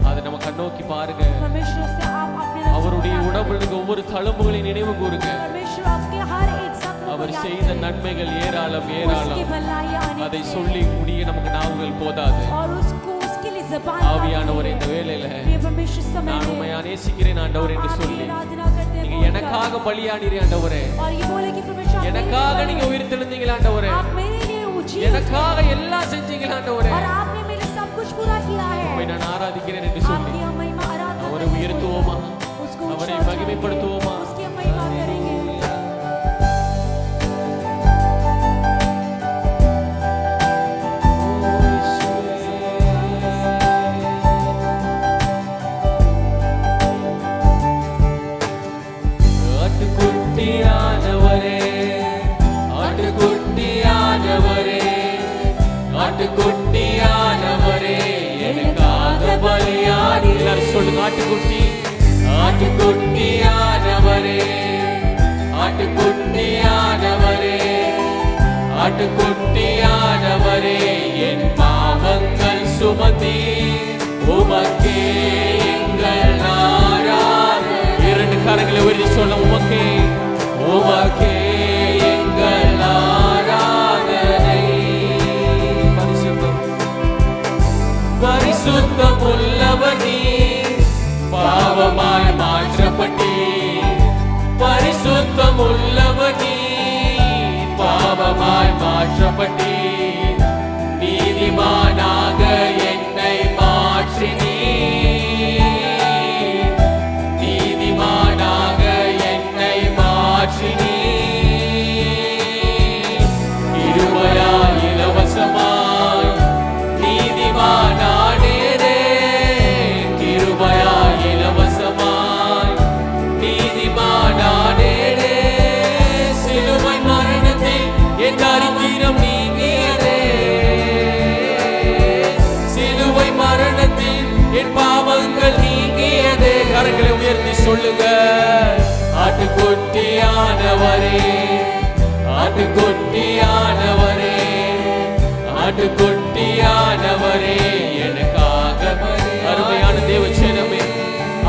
அதை நம்ம கண்ணோக்கி பாருங்க. परमेश्वर से आप अपने रक्त அவருடைய को உடம்புல இருக்க ஒவ்வொரு தழும்புகளையும் நினைவு கூறுங்க. परमेश्वर आपके हर एक जख्म को அவர் याद செய்த करें. நன்மைகள் ஏராளம் उसकी ஏராளம். भलाइयाँ अनेक அதை हैं. சொல்லி முடிய நமக்கு நாவுகள் போதாது. और उसको उसके लिए ज़बान ஆவியானவர் काफी இந்த है. வேளையில प्रिय परमेश्वर समय நான் में உம்மை நேசிக்கிறேன் ஆண்டவர் என்று आपकी சொல்லி आराधना करते हैं, நீங்க बोलकर। எனக்காக பலியானீரே ஆண்டவரே. और ये बोले कि परमेश्वर आप मेरे எனக்காக लिए நீங்க உயிர் தெழுந்தீங்களே ஆண்டவரே. आप मेरे लिए उजीर எனக்காக எல்லாம் செஞ்சீங்களே ஆண்டவரே. और आपने मेरे लिए सब कुछ पूरा किया உம்மை है। நான் ஆராதிக்கிறேன் என்று சொல்லி आपकी हम महिमा आराधना அவரை करेंगे, உயர்த்துவோமா? उसको அவரை ऊंचा மகிமைப்படுத்துவோமா? उठाएंगे, उसकी हम महिमा करेंगे। ஆட்டுக்குட்டியானவரே, ஆட்டுக்குட்டியானவரே, ஆட்டுக்குட்டியானவரே, எனக்காக பலியானீர். எல்லாரும் சொல்லுங்க, ஆட்டுக்குட்டி, ஆட்டுக்குட்டியானவரே, ஆட்டுக்குட்டியானவரே, ஆட்டுக்குட்டியானவரே, என் பாவங்கள் சுமந்தீர், உமக்கே எங்கள் ஆராதனை. இரண்டு கரங்களை உயர்த்தி சொல்ல, உமக்கே, உமக்கே எங்கள் ஆராதனை. பரிசுத்தம், பரிசுத்தம் உள்ளவனே, பாவமாய் மாற்றப்பட்டீர். பரிசுத்தம் உள்ளவனே, பாவமாய் மாற்றப்பட்டீர். நீதிமானாக என்னை மாற்றினீர். நீதிமானாக என்னை மாற்றினீர். கிருபையாய் இலவசமாய் நீதிமானானேரே. கிருபையாய் இலவசமாய் நீதிமானானேரே. சிலுவை மரணத்தில் என் தரித்திரம் நீங்கியதே. சிலுவை மரணத்தில் என் பாவங்கள் நீங்கியதே. கரங்களை உயர்த்தி சொல்லுங்க, ஆட்டுக்குட்டியானவரே, ஆட்டுக்குட்டியானவரே, ஆட்டுக்குட்டியானவரே, எனக்காக. அருமையான தேவச்சனமே,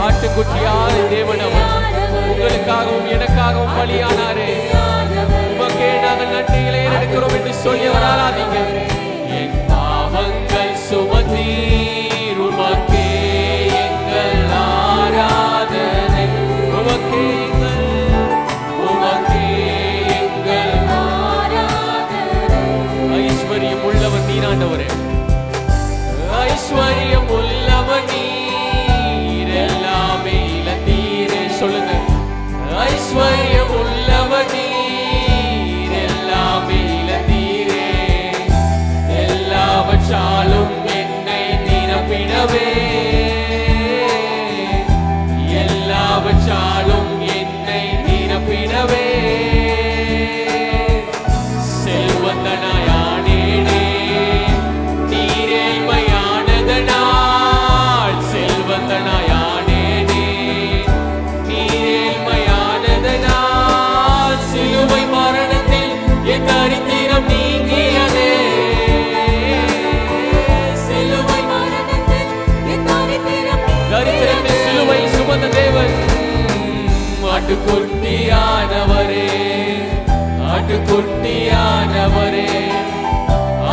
ஆட்டுக்குட்டியான தேவனவர் உங்களுக்காகவும் எனக்காகவும் பலியானாரே. உமக்கே நாங்கள் நன்றிகளை எடுக்கிறோம் என்று சொல்லி அவர் ஆராதிங்க. என் பாவங்கள் சுமந்தீர், உமக்கே எங்கள் ஆராதனை. உமக்கே எங்கள், உமக்கே எங்கள் ஆராதனை. ஐஸ்வர்யம் உள்ளவர் நீராண்டவரே, ஐஸ்வர்யம் உள்ளவர் நீர், எல்லாமே இழந்தீரே. சொல்லுங்க, ஐஸ்வர்யம் உள்ளவர் நீர், எல்லாமே இழந்தீரே. எல்லாவற்றாலும் என்னை நிரப்பிடவே, எல்லாவற்றாலும் என்னை நிரப்பிடவே. செல்வந்தனாயானேனே, நீரேழ்மையானதனா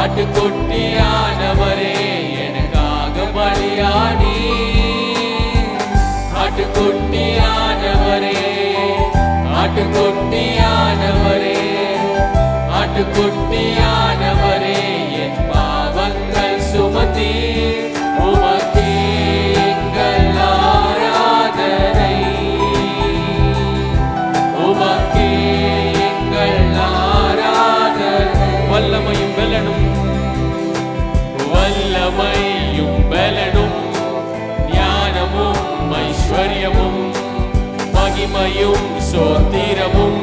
ஆட்டுக்குட்டியானவரே எனக்காக பலியானி. ஆட்டுக்குட்டியானவரே ஆட்டுக்குட்டியானவரே ஆட்டுக்குட்டியானவரே என் பாவங்கள் சுமத்தி உமக்கே எங்கள் ஆராதனை. உமக்கே எங்கள் ஆராதனை. வல்லமையும் பலனும் வல்லமையும் பலனும் ஞானமும் ஐஸ்வர்யமும் மகிமையும் சோத்திரமும்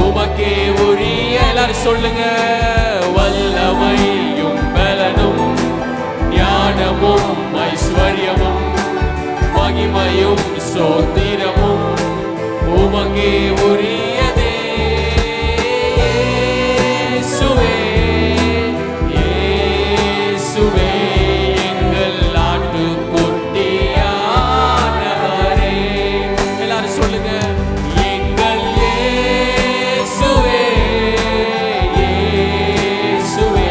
உமக்கே உரிய. எல்லாரும் சொல்லுங்க. வல்லமையும் பலனும் ஞானமும் ஐஸ்வர்யமும் மகிமையும் சோத்திரமும் உமக்கே உரியதே. இயேசுவே இயேசுவே எங்கள் ஆட்டுக்குட்டியானவரே. எல்லாரும் சொல்லுங்க. எங்கள் இயேசுவே இயேசுவே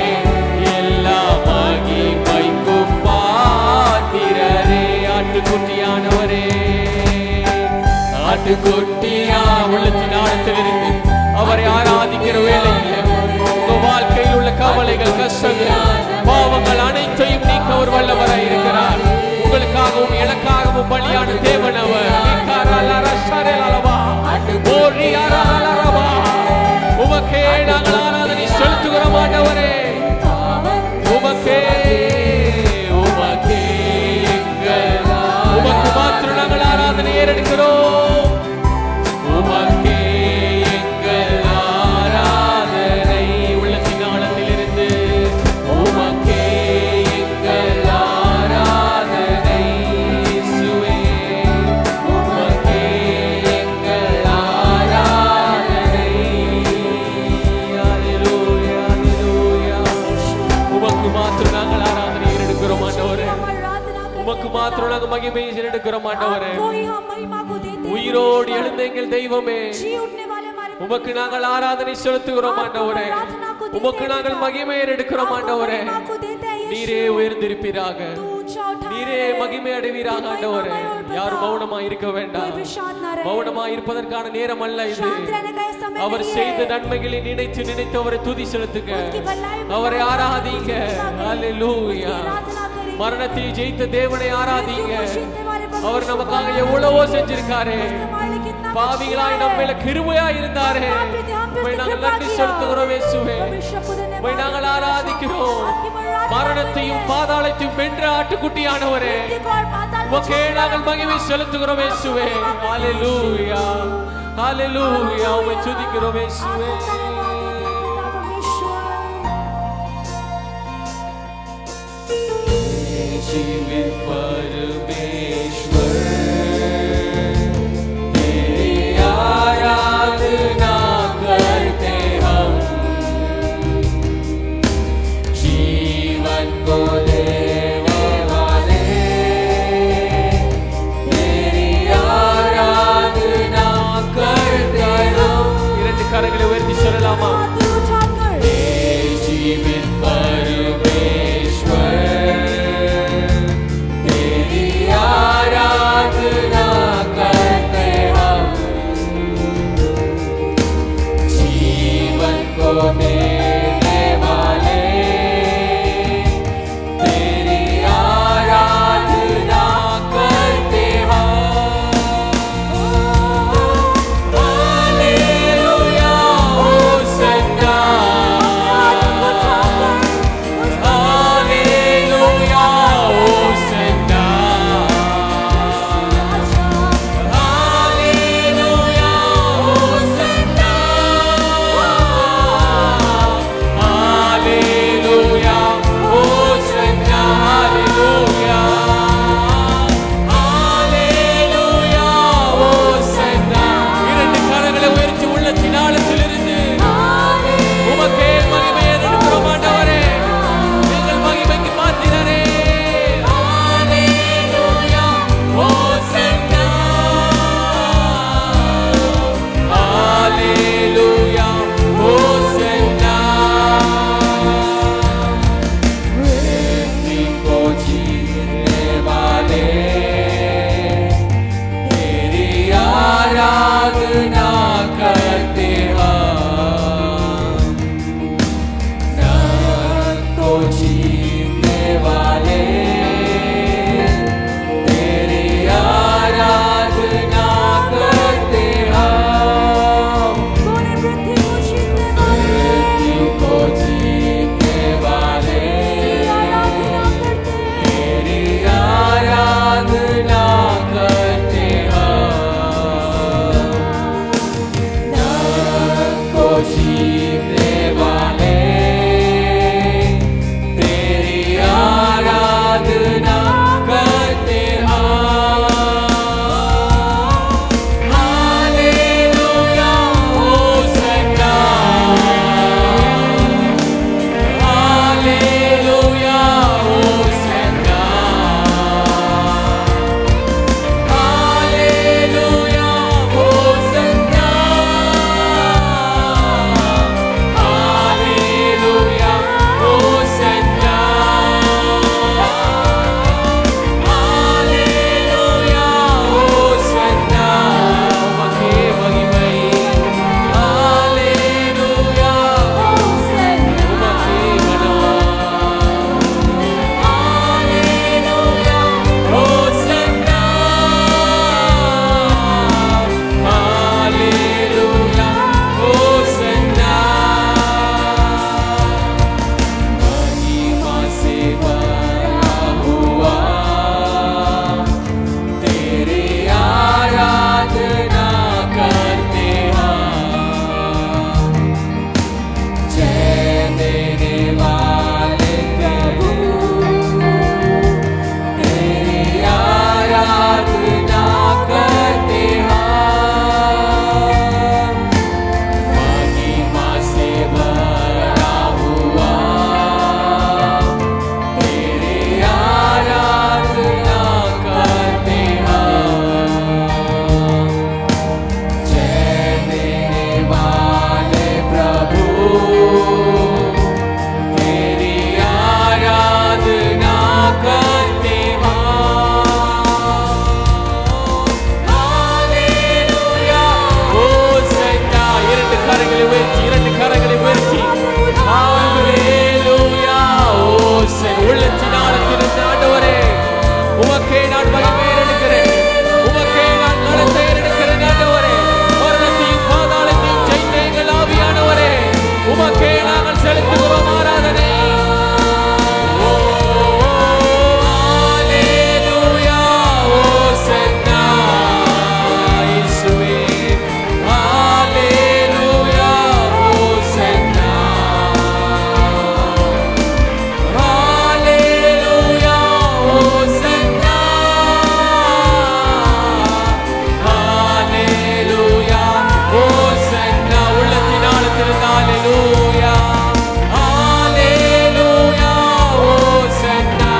எல்லா மகிமைக்கும் பாத்திரரே. ஆட்டுக்குட்டியானவரே ஆட்டுக்குட்டியா உள்ளத்தின் ஆழத்திலிருந்து அவரை ஆராதிக்கிற வேளையில் உங்க வாழ்க்கையில் உள்ள கவலைகள், கஷ்டங்கள், பாவங்கள் அனைத்தையும் நீக்க ஒரு வல்லவராய் இருக்கிறார். உங்களுக்காகவும் எனக்காகவும் பலியான தேவன் அவர். உமக்கே நாங்கள் ஆராதனை செலுத்துகிறோம் ஆண்டவரே. உமக்கே உமக்கே உமக்கு மாத்திரம் நாங்கள் ஆராதனை ஏறெடுக்கிறோம். உமக்கே எங்கள் ஆராதனை உள்ளத்தின் ஆழத்திலிருந்து. உமக்கே எங்கள் ஆராதனை இயேசுவே. உமக்கே எங்கள் ஆராதனை. அல்லேலூயா அல்லேலூயா. உமக்கு மாத்திரம் நாங்கள் ஆராதனை ஏறெடுக்கிறோம் ஆண்டவரே. உமக்கு மாத்திரம் நாங்கள் மகிமை ஏறெடுக்கிறோம் ஆண்டவரே. உயிரோடு எழுந்த எங்கள் தெய்வமே உமக்கு நாங்கள் ஆராதனை செலுத்துகிறோம் ஆண்டவரே. உமக்கு நாங்கள் மகிமை எடுக்கிறோம் ஆண்டவரே. நீரே உயர்ந்திருப்பீராக, நீரே மகிமை அடைவீராக ஆண்டவரே. யாரும் மௌனமா இருக்க வேண்டாம். மௌனமா இருப்பதற்கான நேரம் அல்ல இது. அவர் செய்த நன்மைகளை நினைத்து நினைத்து அவரை துதி செலுத்துங்க, அவரை ஆராதிங்க. அல்லேலூயா. மரணத்தை ஜெயித்த தேவனை ஆராதிங்க. அவர் நமக்காக எவ்வளவோ செஞ்சிருக்காரு. பாவிகளாய் நம்ம மேல கிருபையாய் இருந்தாரே. நாங்கள் நன்றி செலுத்துகிறோம் இயேசுவே. நாங்கள் ஆராதிக்கிறோம். மரணத்தையும் பாதாளத்தையும் வென்ற ஆட்டுக்குட்டியானவரே உமக்கே நாங்கள் மகிமை செலுத்துகிறோம் இயேசுவே. அல்லேலூயா அல்லேலூயா. உம்மை துதிக்கிறோம் இயேசுவே. जीवित परमेश्वर तेरी आराधना करते हम, जीवन को देने वाले तेरी आराधना करते हम. இரண்டு கரங்களை உயர்த்தி சொல்லலாமா? जीवित परमेश्वर आराधना करते हम, जीवन को देने वाले तेरी आराधना करते हम. हालेलुया जीतने वाले तेरी आराधना करते हैं। Hallelujah hosanna, hallelujah hosanna, hallelujah hosanna, hallelujah hosanna, hallelujah hosanna, उमके महिमै, हालेलुया उमके गणा, हालेलुया होसन्ना, हालेलुया होसन्ना। महिमा से भरा हुआ तेरे आराधना करते हैं। जय देने वाले प्रभु तेरी आराधना करते हैं। महिमा से भरा हुआ तेरी आराधना करते हैं। जय देने वाले प्रभु तेरी आराधना करते हैं। हालेलुया होसन्ना, இரண்டு கரங்களை உயர்த்தி, இரண்டு கரங்களை உயர்த்தி, ஹalleluya ஹோசன். உள்ளத்தின் ஆழத்திலிருந்து ஆண்டவரே உமக்கே நான் மகிமை எடுக்கிறேன், உமக்கே நான் கனத்தை எடுக்கிறேன் ஆண்டவரே. மரணத்தையும் பாதாளத்தையும் ஜெயித்த எங்கள் ஆவியானவரே உமக்கே நாங்கள் செலுத்துகிறோம் ஆராதனை. ஓ ஹalleluya ஹோசன்னா இயேசுவே, ஹalleluya ஹோசன்னா, ஹalleluya ஹோசன்னா, ஹalleluya ஹோசன்னா. உள்ளத்தின் ஆழத்திலிருந்து ஹalleluya, ஹalleluya ஹோசன்னா,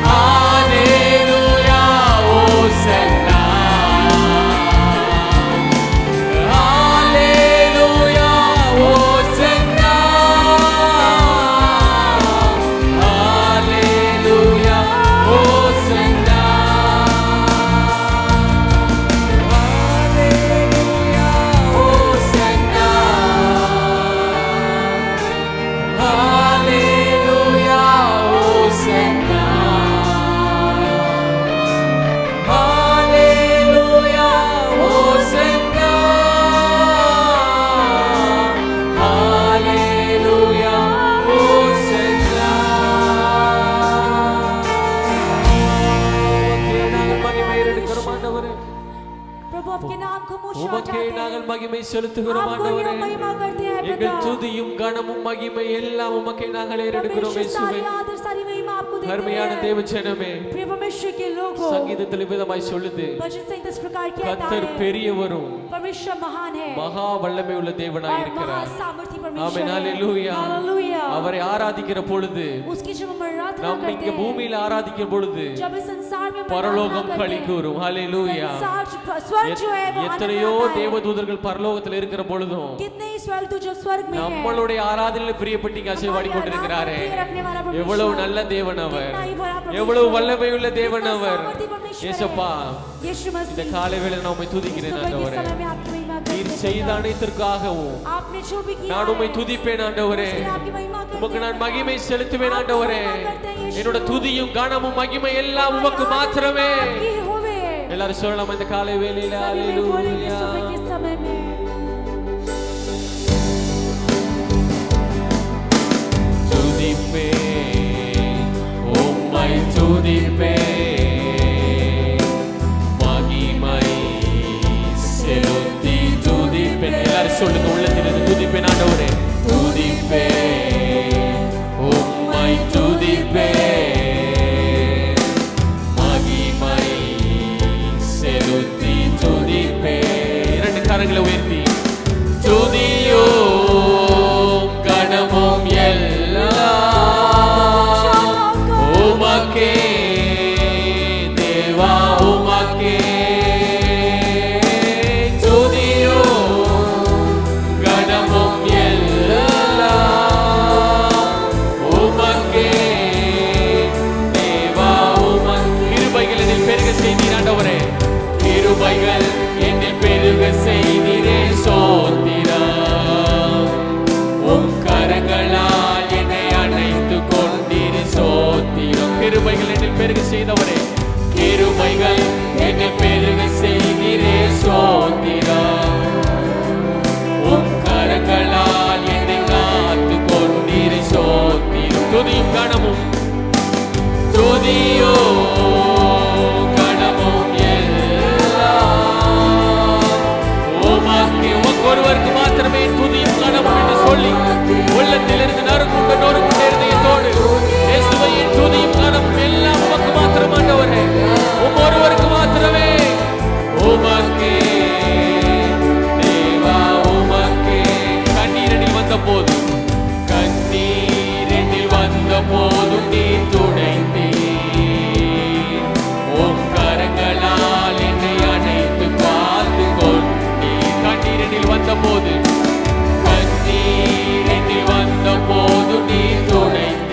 ஹalleluya ஹோசன்னா, ஹalleluya ஹோசன்னா, ஹalleluya ஹோசன்னா, ஹalleluya ஹோசன்னா, ஹalleluya ஹோசன்னா, ஹalleluya ஹோசன்னா, ஹalleluya ஹோசன்னா. நாங்கள் மகிமை எடுக்கிறோம் ஆண்டவரே, प्रभु आपके नाम को मुझ உமக்கே நாங்கள் மகிமை செலுத்துகிறோம் आपको ஆண்டவரே. ही महिमा करते हैं எங்கள் पिता। துதியும் கனமும் மகிமை எல்லாம் உமக்கே நாங்கள் ஏறெடுக்கிறோம் परमेश्वर இயேசுவே. सारी आदर सारी महिमा आपको देते அருமையான हैं। தேவஜனமே, प्रिय परमेश्वर के लोगों, சங்கீதத்தில் விதமாய் சொல்லுது, भजन संहिता इस प्रकार कहता கர்த்தர் है, பெரியவரும் परमेश्वर महान है மகா வல்லமை உள்ள தேவனாய் और இருக்கிறார். महासामर्थी ஆமென், परमेश्वर है। ஹalleluya. हालेलुया। அவரை ஆராதிக்கிற பொழுது, उसकी जब हम आराधना நாம் करते இங்க हैं, பூமியில ஆராதிக்கிற பொழுது जब इस संसार में हम பரலோகம் आराधना களி करते हैं, கூறும். ஹalleluya. संसार स्वर्ग जो है वो எத்தனையோ आनंद आता है। தேவதூதர்கள் பரலோகத்தில் இருக்கிற பொழுதும் कितने ही स्वर्ग तो जो स्वर्ग में है, நம்மளுடைய ஆராதனையில் பிரியப்பட்டு அசைவாடி கொண்டிருக்கிறாரே. रखने वाला எவ்வளவு परमेश्वर, நல்ல தேவன் அவர், कितना ही बड़ा परमेश्वर, எவ்வளவு வல்லமை உள்ள தேவன் कितना அவர். सामर्थी परमेश्वर है। இயேசுப்பா, यीशु இந்த मसीह, காலை வேளை நான் உம்மை इस துதிக்கிறேன் सुबह के ஆண்டவரே. समय में आपकी महिमा करते நீர் हैं செய்த पिता। அனைத்திற்காகவும் आपने जो भी किया நான் உம்மை है, துதிப்பேன் ஆண்டவரே. उसके लिए आपकी महिमा करते உமக்கு हैं நான் पिता। மகிமை செலுத்துவேன் ஆண்டவரே. என்னோட துதியும் கனமும் மகிமை எல்லாம் உமக்கு மாத்திரமே. आपकी होवे। எல்லாரும் சொல்லலாம் இந்த காலை வேளையில सभी में बोलेंगे ஹalleluya. सुबह के समय में। துதிப்பேன், உம்மை துதிப்பேன், மகிமை செலுத்தி சொல்லுங்க, உள்ளத்திலிருந்து துதிப்பேன் ஆண்டவரே. துதிப்பே உம்மை துதிப்பே, மகிமை செலுத்தி துதிப்பே. இரண்டு கரங்களை உயர்த்தி துதியோ கணமும் எல்லாம் உமக்கே தேவா, உமக்கே துதியோ கணமும் எல்லாம் உமக்கே தேவா, உமக்கே. கிருபைகள் என்னில் பெருக செய்தீர் ஆண்டவரே, கிருபைகள் என்னில் பெருக செய்தீரே, சோத்திரம். உம் கரங்களால் என்னை அணைத்து கொண்டீர், சோத்திரம். கிருபைகள் என்னில் பெருக செய்தவரே, கிருபைகள் என்னில் பெருக செய்தீரே, சோத்திரம். உம் கரங்களால் என்னை காத்து கொண்டீர், சோத்திரம். துதியும் கணமும் துதியோ கணமும் எல்லாம் உமக்கே. ஒருவருக்கு மாத்திரமே துதியும் கணமும் என்று சொல்லி உள்ளத்திலிருந்து நறுக்குண்டு நொறுக்குண்ட இருதயத்தோடு இயேசுவே, என் துதியும் கணமும் எல்லாம் உமக்கு மாத்திரம் ஆண்டவரே, ஒருவருக்கு மாத்திரமே. உமக்கே தேவா, உமக்கே. கண்ணீரனில் வந்த போது, கண்ணீரனில் வந்த போதும் நீ துடைத்தீர், உம் கரங்களால் என்னை அணைத்து காத்து கொண்டீர். கண்ணீரனில் வந்த போது, கண்ணீரனில் வந்த போது நீ துடைத்தீர்,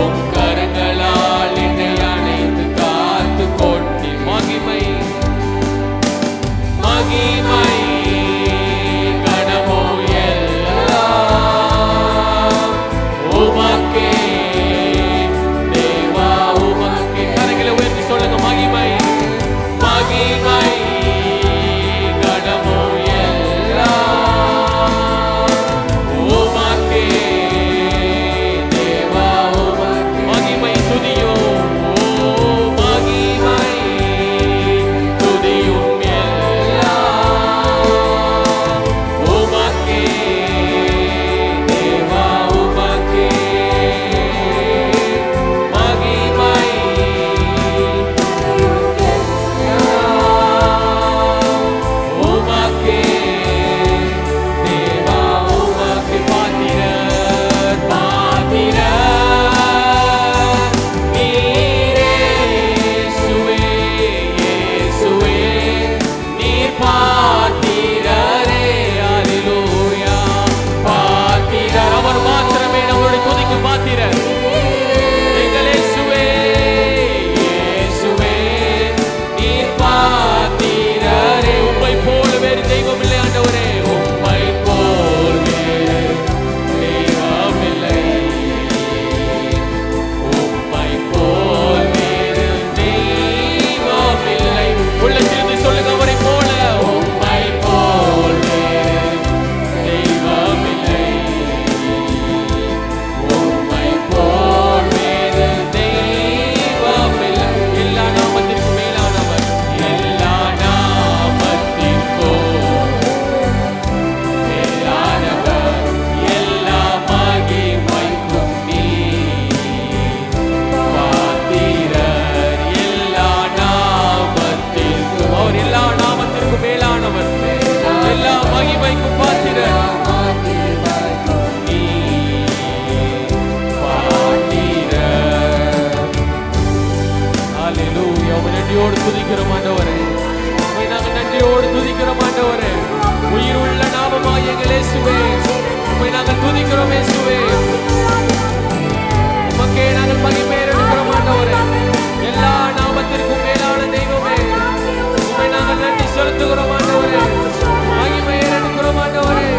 உம் கரங்களால் என்னை அணைத்து காத்து கொண்டீர். மகிமை மகிமை கணமோ எல்லாம் உமக்கே தேவா, உமக்கே. கரங்களை உயர்த்தி சொல்லுங்க, மகிமை மகிமை கணமோ எல்லாம் உமக்கே தேவா, உமக்கே. மகிமை துதியோ மகிமை துதியும் எல்லாம் உமக்கே தேவா, உமக்கே. மகிமை உமக்கே தேவா, உமக்கே. பாத்திரர் பாத்திரர் நீரே இயேசுவே, இயேசுவே நீர் பாத்திரரே. அல்லேலூயா. பாத்திரர் அவர் மாத்திரமே நம்முடைய துதிக்கு பாத்திரர். எங்கள் இயேசுவே, இயேசுவே நீர் பாத்திரரே. உம்மை போல வேறு தெய்வம் இல்லை ஆண்டவரே, உம்மை போல் வேறு தெய்வம் இல்லை, உம்மை போல் வேறு தெய்வம் இல்லை. உள்ளத்திலிருந்து சொல்லுங்க, அவரை போல, உம்மை போல் வேறு தெய்வம் இல்லை, உம்மை போல் வேறு தெய்வம் இல்லை. எல்லா நாமத்திற்கும் மேலானவர், எல்லா நாமத்திற்கும் மேலானவர், எல்லா மகிமைக்கும் நீர் பாத்திரர். எல்லா நாமத்திற்கும், அவர் எல்லா நாமத்திற்கும் மேலானவர், எல்லா மகிமைக்கும் பாத்திரர். நீர் பாத்திரர். அல்லேலூயா. உம்மை நன்றியோடு துதிக்கிறோம் ஆண்டவரே, உம்மை நாங்கள் நன்றியோடு துதிக்கிறோம் ஆண்டவரே. உயிர் உள்ள நாமமாய் எங்கள் இயேசுவே, உம்மை நாங்கள் துதிக்கிறோம் இயேசுவே. உமக்கே நாங்கள் மகிமை எடுக்கிறோம் ஆண்டவரே. எல்லா நாமத்திற்கும் மேலான தெய்வமே, உம்மை நாங்கள் நன்றி செலுத்துகிறோம் ஆண்டவரே. மகிமை எடுக்கிறோம் ஆண்டவரே.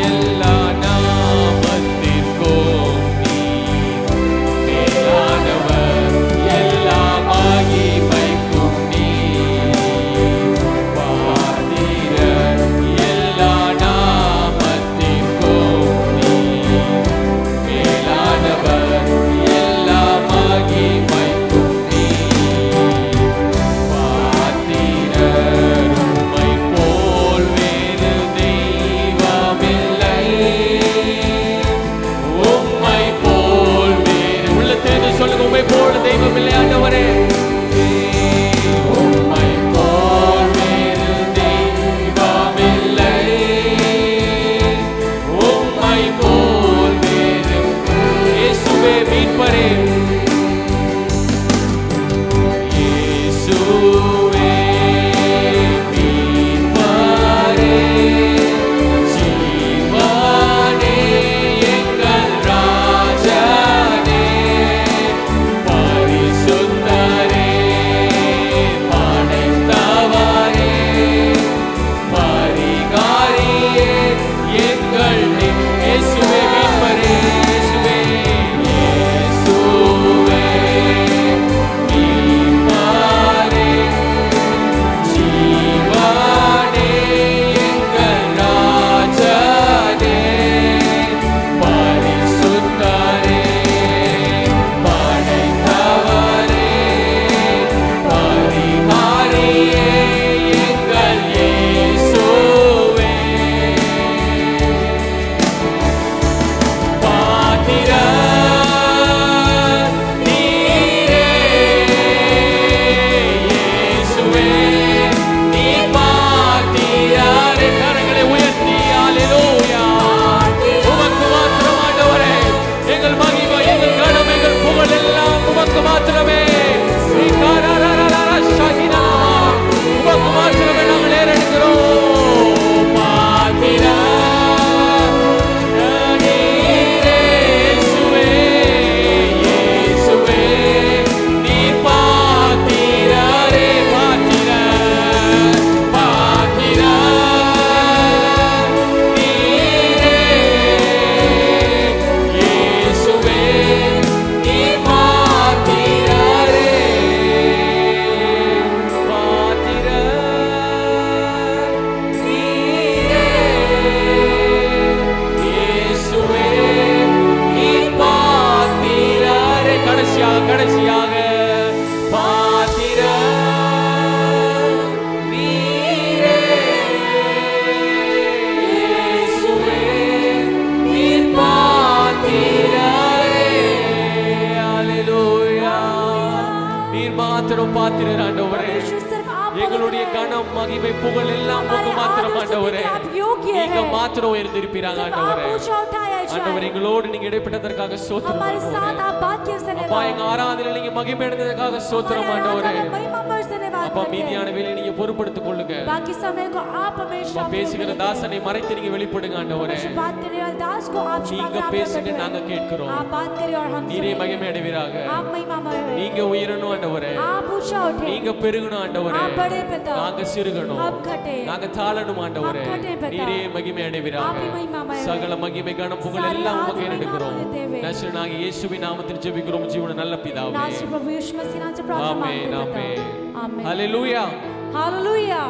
எல்லா நாமத்திற்கும் நீர் மேலானவர், எல்லா மகிமைக்கும் நீர் பாத்திரர். எல்லா நாமத்திற்கும் உமக்கு மாத்திரமே உமக்கு மாத்திரமே நாங்கள் ஏறெடுக்கிறோம். பாத்திர கடைசியாக பாத்திர நீரே இயேசுவே நீர் பாத்திரரே. ஹல்லேலூயா. நீர் மாத்திரம் பாத்திரர் ஆண்டவரே. எங்களுடைய கனம் மகிமை புகழ் எல்லாம் உமக்கு மாத்திரம் ஆண்டவரே. நீங்க மாத்திரம் உயர்ந்திருப்பீராங்க ஆண்டவரே. ஆண்டவரே எங்களோடு நீங்க இடைப்பட்டதற்காக ஸ்தோத்திரம் அப்பா. எங்க ஆராதனையில் நீங்க மகிமை அடைந்ததற்காக ஸ்தோத்திரம் ஆண்டவரே. அப்பா மீதியான வேலையை நீங்க பொறுப்படுத்திக் கொள்ளுங்க. பேசுகிற தாசனை மறைத்து நீங்க வெளிப்படுங்க ஆண்டவரே. நீங்க பேசுங்க நாங்க கேட்கிறோம். நீரே மகிமை அடைவீராக. நீங்க உயரணும் ஆண்டவரே. நீங்க பெருகணும் ஆண்டவரே. நாங்க சிறுகணும். நாங்க தாழணும் ஆண்டவரே. நீரே மகிமை அடைவீராக. சகல மகிமை கனம் புகழ் எல்லாம் உமக்கு ஏறெடுக்கிறோம். நசரேயனாகிய இயேசுவின் நாமத்தில் ஜெபிக்கிறோம் ஜீவன நல்ல பிதாவே. நாசரேய பிரபு यीशु मसीह नाम से प्रार्थना मांगते हैं. आमेन आमेन. हालेलुया. हालेलुया.